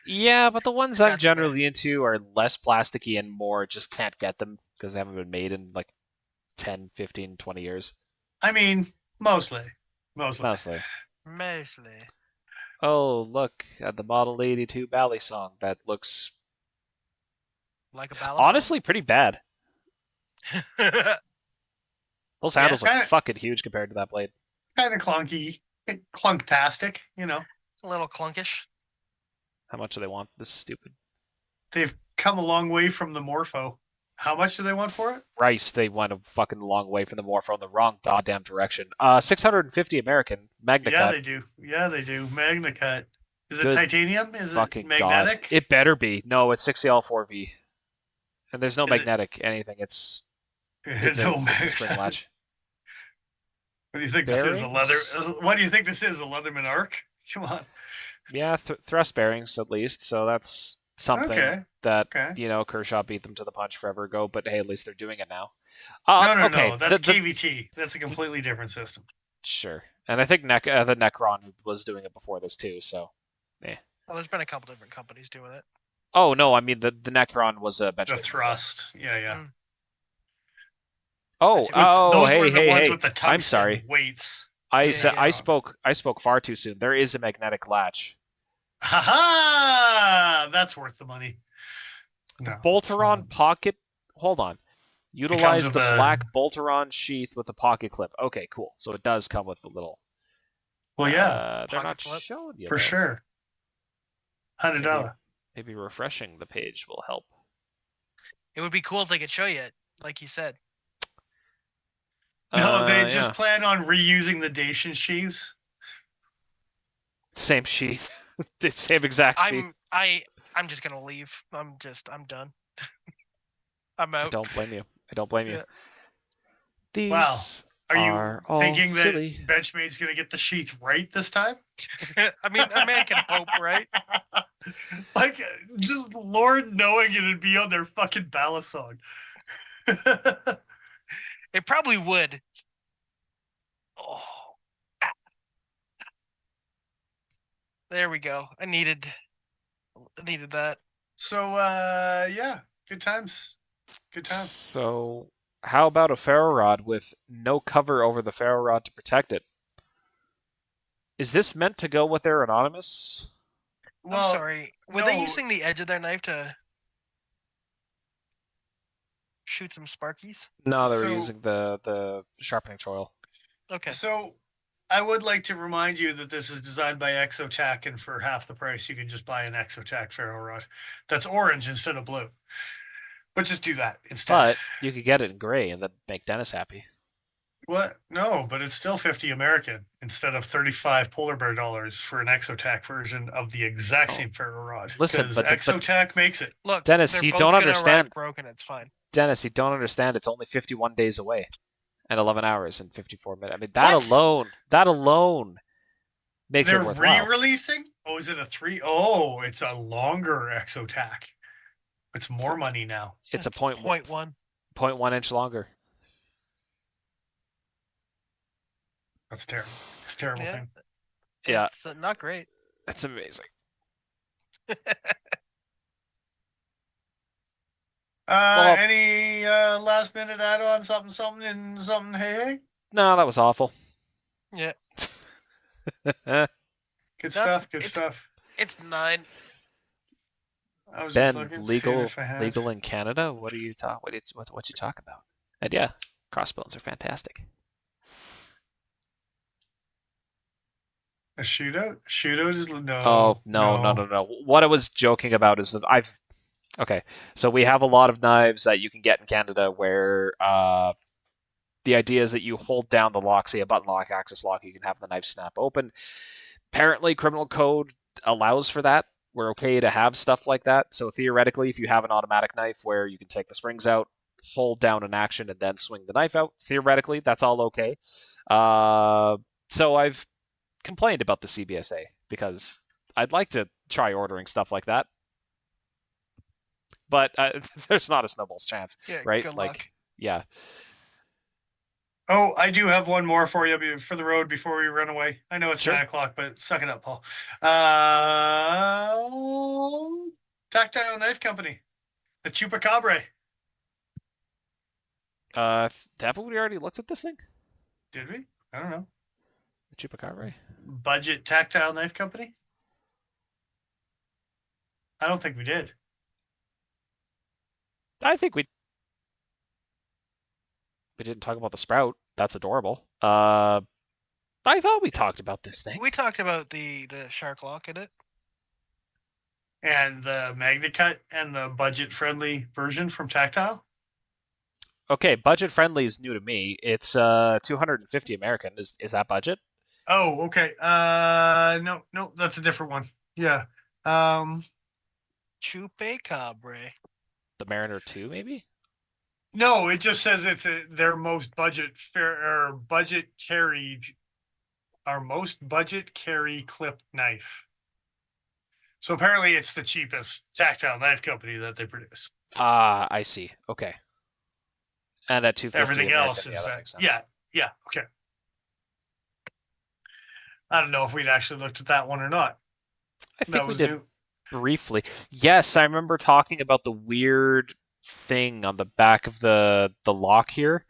Yeah, but the ones I'm Gotcha, generally into are less plasticky and more just can't get them because they haven't been made in like 10, 15, 20 years. I mean, mostly. Mostly. mostly. Oh, look at the Model 82 Bally song. That looks Like a ballad. honestly pretty bad. Those handles kinda- are fucking huge compared to that blade. Kind of clunky. Clunktastic, you know. a little clunkish. How much do they want? This is stupid. They've come a long way from the Morpho. How much do they want for it? Rice, they went a fucking long way from the Morpho in the wrong goddamn direction. 650 American Magna Yeah, Cut. they do. Yeah, they do. Magna Cut. Is it Good titanium? Is it Fucking magnetic? God. It better be. No, it's 6CL4V. And there's no Is it- magnetic anything. It's a no, spring latch. What do you think this is? A leather? Bearings? What do you think this is? A Leatherman Arc? Come on. Yeah, thrust bearings at least. So that's something Okay. that Okay. Kershaw beat them to the punch forever ago. But hey, at least they're doing it now. No, okay, no. That's the- KVT. That's a completely different system. Sure, and I think the Necron was doing it before this too. So, Well, there's been a couple different companies doing it. oh no, I mean the Necron was a bench. The thrust. Yeah. Mm. Oh, Those Those hey, were the hey, ones hey! with the I'm tungsten sorry. weights. I said Yeah. I spoke far too soon. There is a magnetic latch. Ha! That's worth the money. No, it's Bolteron not. pocket. Hold on. Utilize with the the- black Bolteron sheath with a pocket clip. Okay, cool. So it does come with a little. Well, yeah, they're pocket not clips. showing you for though. sure. $100. Maybe refreshing the page will help. It would be cool if they could show you it, like you said. No, they just Yeah. plan on reusing the Dacian sheaths. Same sheath. The same exact sheath. I'm just gonna leave. I'm done. I'm I out. don't blame you. I don't blame you. Yeah. These Wow. Are you all thinking that silly. Benchmade's going to get the sheath right this time? I mean, a man can hope, right? Like, just Lord knowing it'd be on their fucking ballast song. It probably would. Oh. There we go. I needed that. So, yeah, good times. Good times. So, how about a ferro rod with no cover over the ferro rod to protect it? Is this meant to go with their anonymous? Well, I'm sorry. Were they no. using the edge of their knife to shoot some sparkies? No, they were So- using the sharpening choil. Okay. So, I would like to remind you that this is designed by Exotac, and for half the price, you can just buy an Exotac ferro rod. That's orange instead of blue. But just do that instead. But you could get it in gray and then make Dennis happy. What? No, but it's still 50 American instead of 35 polar bear dollars for an Exotac version of the exact same ferro rod. Listen, Because but Exotac makes it. Look, Dennis, they're you both don't gonna understand. arrive broken. It's fine. Dennis, you don't understand. It's only 51 days away, and 11 hours and 54 minutes. I mean, What? that alone makes They're it worthwhile. re-releasing? Oh, is it a 3? Oh, it's a longer Exotac. It's more money now. It's a Point one. 0.1 inch longer. That's terrible. It's a terrible Yeah. thing. Yeah. It's not great. It's amazing. Well, Any last minute add-on, something, and something, hey? No, that was awful. Yeah. Good stuff, good stuff. It's 9. I was Ben, just looking to see legal if I had legal in Canada? What are you talk? What you talk about? And yeah, crossbones are fantastic. a shootout. Shootout is no. Oh no. What I was joking about is that okay. So we have a lot of knives that you can get in Canada where the idea is that you hold down the lock, say a button lock, access lock, you can have the knife snap open. Apparently, criminal code allows for that. We're okay to have stuff like that. So theoretically, if you have an automatic knife where you can take the springs out, hold down an action, and then swing the knife out, theoretically, that's all okay. So I've complained about the CBSA because I'd like to try ordering stuff like that. But there's not a snowball's chance, Yeah, right? good Like, luck. yeah. Oh, I do have one more for you for the road before we run away. I know it's Sure. 9 o'clock, but suck it up, Paul. Tactile Knife Company, the Chupacabra. Haven't we already looked at this thing? Did we? I don't know. The Chupacabra? Budget Tactile Knife Company. I don't think we did. I think we didn't talk about the Sprout. That's adorable. I thought we talked about this thing. We talked about the shark lock in it. And the Magna Cut and the budget-friendly version from Tactile. Okay, budget friendly is new to me. It's 250 American. Is that budget? Oh, okay. No, that's a different one. Yeah. Chupacabra. The Mariner 2, maybe? No, it just says it's their most budget carried, our most budget carry clip knife. So apparently it's the cheapest tactile knife company that they produce. Ah, I see. Okay. And at 250 Everything American, else yeah, is that makes sense. yeah, okay. I don't know if we'd actually looked at that one or not. I think we did new. briefly. Yes, I remember talking about the weird thing on the back of the lock here,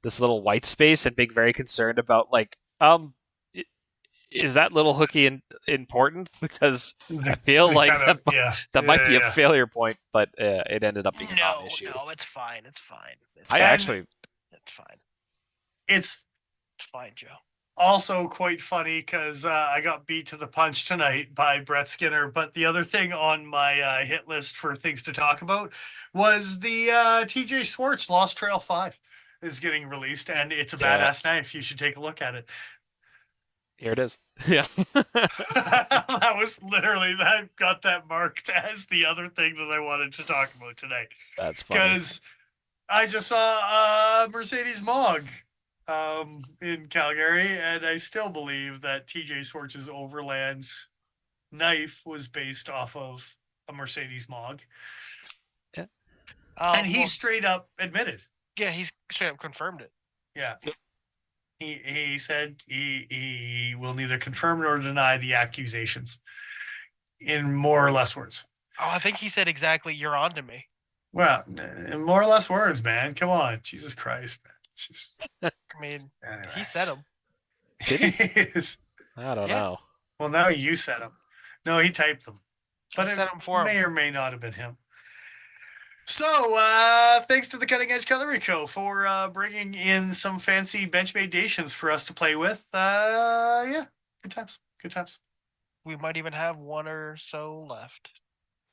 this little white space, and being very concerned about is that little hooky important? Because I feel like that might be a failure point, but it ended up being a non-issue. No, it's fine. It's fine. It's fine. It's fine, Joe. Also quite funny because I got beat to the punch tonight by Brett Skinner. But the other thing on my hit list for things to talk about was the TJ Schwartz Lost Trail 5 is getting released, and it's a badass knife. You should take a look at it. Here it is. Yeah. That was literally, that got that marked as the other thing that I wanted to talk about today. That's funny. Because I just saw Mercedes Mog in Calgary, and I still believe that TJ Schwartz's Overland knife was based off of a Mercedes Mog. Yeah. And he straight up admitted. Yeah, he's straight up confirmed it. Yeah. He said he will neither confirm nor deny the accusations in more or less words. Oh, I think he said exactly, "You're on to me." Well, in more or less words, man. Come on. Jesus Christ. I mean, anyway. He said them. Did he? I don't know. Well, now you said them. No, he typed them. But it may or may not have been him. So, thanks to the Cutting Edge Cutlery Co. for bringing in some fancy Benchmade Dacians for us to play with. Yeah, good times. Good times. We might even have one or so left.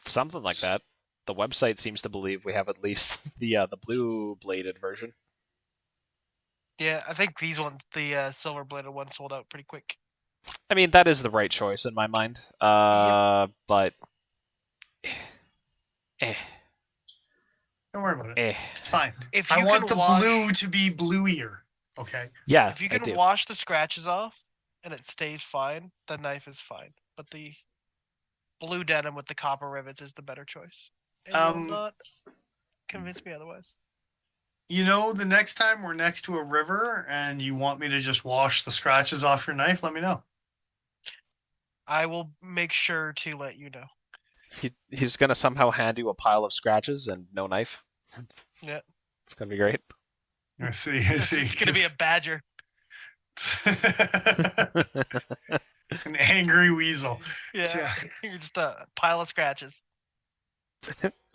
Something like that. the website seems to believe we have at least the blue bladed version. Yeah, I think these ones, the silver bladed one, sold out pretty quick. I mean, that is the right choice in my mind. But Don't worry about it. eh. It's fine. If I you want can the wash, blue to be bluier. Okay. Yeah, if you I can do. wash the scratches off and it stays fine, the knife is fine. But the blue denim with the copper rivets is the better choice. And you'll not convince me otherwise. You know, the next time we're next to a river and you want me to just wash the scratches off your knife, let me know. I will make sure to let you know. He's gonna somehow hand you a pile of scratches and no knife. Yeah. It's gonna be great. I see. It's gonna be a badger. An angry weasel. Yeah. You're just a pile of scratches.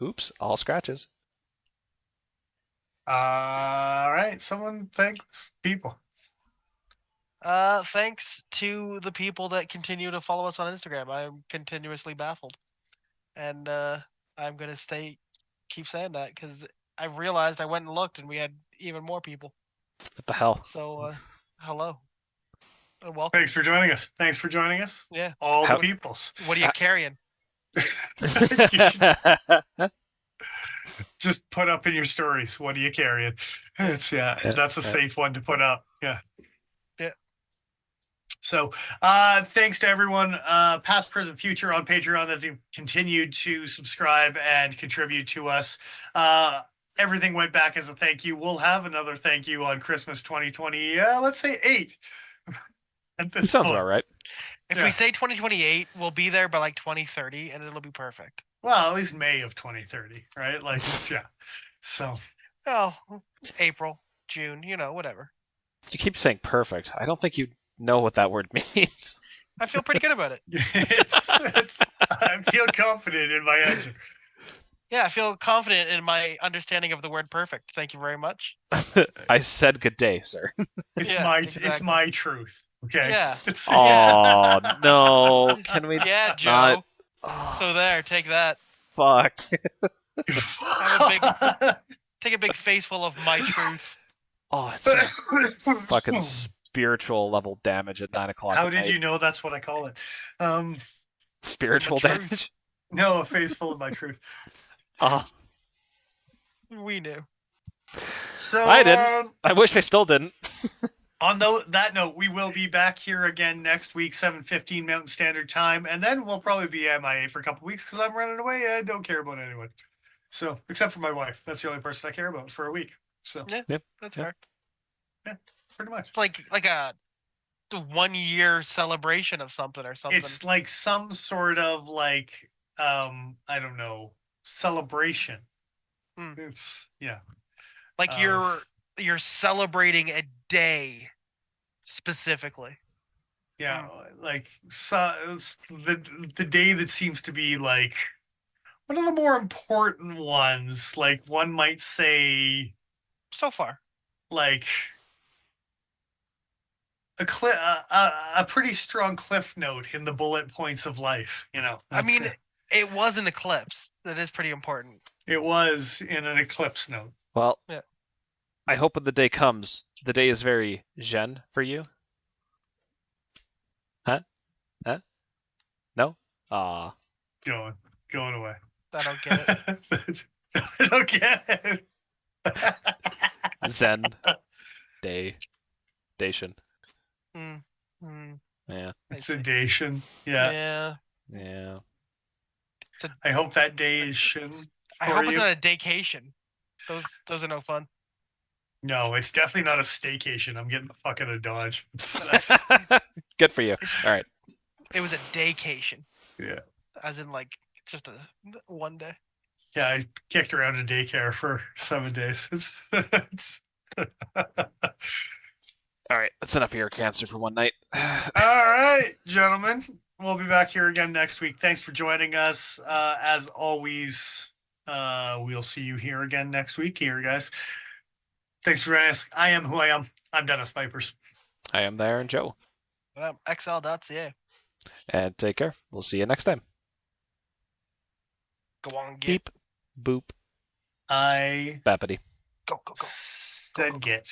Oops, all scratches. All right. Someone thanks people. Thanks to the people that continue to follow us on Instagram. I'm continuously baffled. And I'm gonna keep saying that because I realized I went and looked and we had even more people. What the hell? So hello. And welcome. Thanks for joining us. Thanks for joining us. Yeah. All How- the peoples. What are you carrying? You should just put up in your stories. What are you carrying? That's a safe one to put up. Yeah. Yeah. So thanks to everyone, past, present, future on Patreon that have continued to subscribe and contribute to us. Everything went back as a thank you. We'll have another thank you on Christmas 2020. Let's say 8. At this Sounds point. about right. If Yeah. we say 2028, we'll be there by like 2030 and it'll be perfect. Well, at least May of 2030, right? Like it's So Oh, April, June, whatever. You keep saying perfect. I don't think you know what that word means. I feel pretty good about it. I feel confident in my answer. Yeah, I feel confident in my understanding of the word perfect. Thank you very much. I said good day, sir. It's Yeah, it's exactly. my truth. Okay. Yeah. It's Oh no! Can we? Yeah, Joe. not- Oh, So there, take that. fuck. Take a big face full of my truth. Oh, it's fucking spiritual level damage at 9 o'clock. How at did night. you know that's what I call it? Spiritual The truth. damage. No, a face full of my truth. Oh, We knew. So I didn't. I wish I still didn't. On that note, we will be back here again next week, 7:15 Mountain Standard Time, and then we'll probably be MIA for a couple weeks because I'm running away. I don't care about anyone. So, except for my wife, that's the only person I care about for a week. So, Yeah, that's fair. pretty much. It's like a 1 year celebration of something or something. It's like some sort of like I don't know, celebration. It's like you're celebrating a day specifically. like the day that seems to be like one of the more important ones. Like one might say, So far. like a pretty strong cliff note in the bullet points of life. I mean, it was an eclipse. That is pretty important. it was in an eclipse note. Well, Yeah. I hope when the day comes, the day is very zen for you. Huh? No? Ah. Going away. I don't get it. I don't get it. Zen. Day. Dacian. Yeah. It's a Dacian. Yeah. Yeah. Yeah. I hope that day is shin. I hope it's not a daycation. Those are no fun. No, it's definitely not a staycation. I'm getting the fuck out of Dodge. Good for you. All right. It was a daycation. Yeah. As in like just a one day. Yeah, I kicked around in daycare for 7 days. It's All right. That's enough ear cancer for one night. all right, gentlemen. We'll be back here again next week. Thanks for joining us. As always, we'll see you here again next week. Here, guys. Thanks for joining us. I am who I am. I'm Dennis Vipers. I am there and Joe. XL.ca. And take care. We'll see you next time. Go on, get. Beep. Boop. I Bappity. Go, go, go. said git.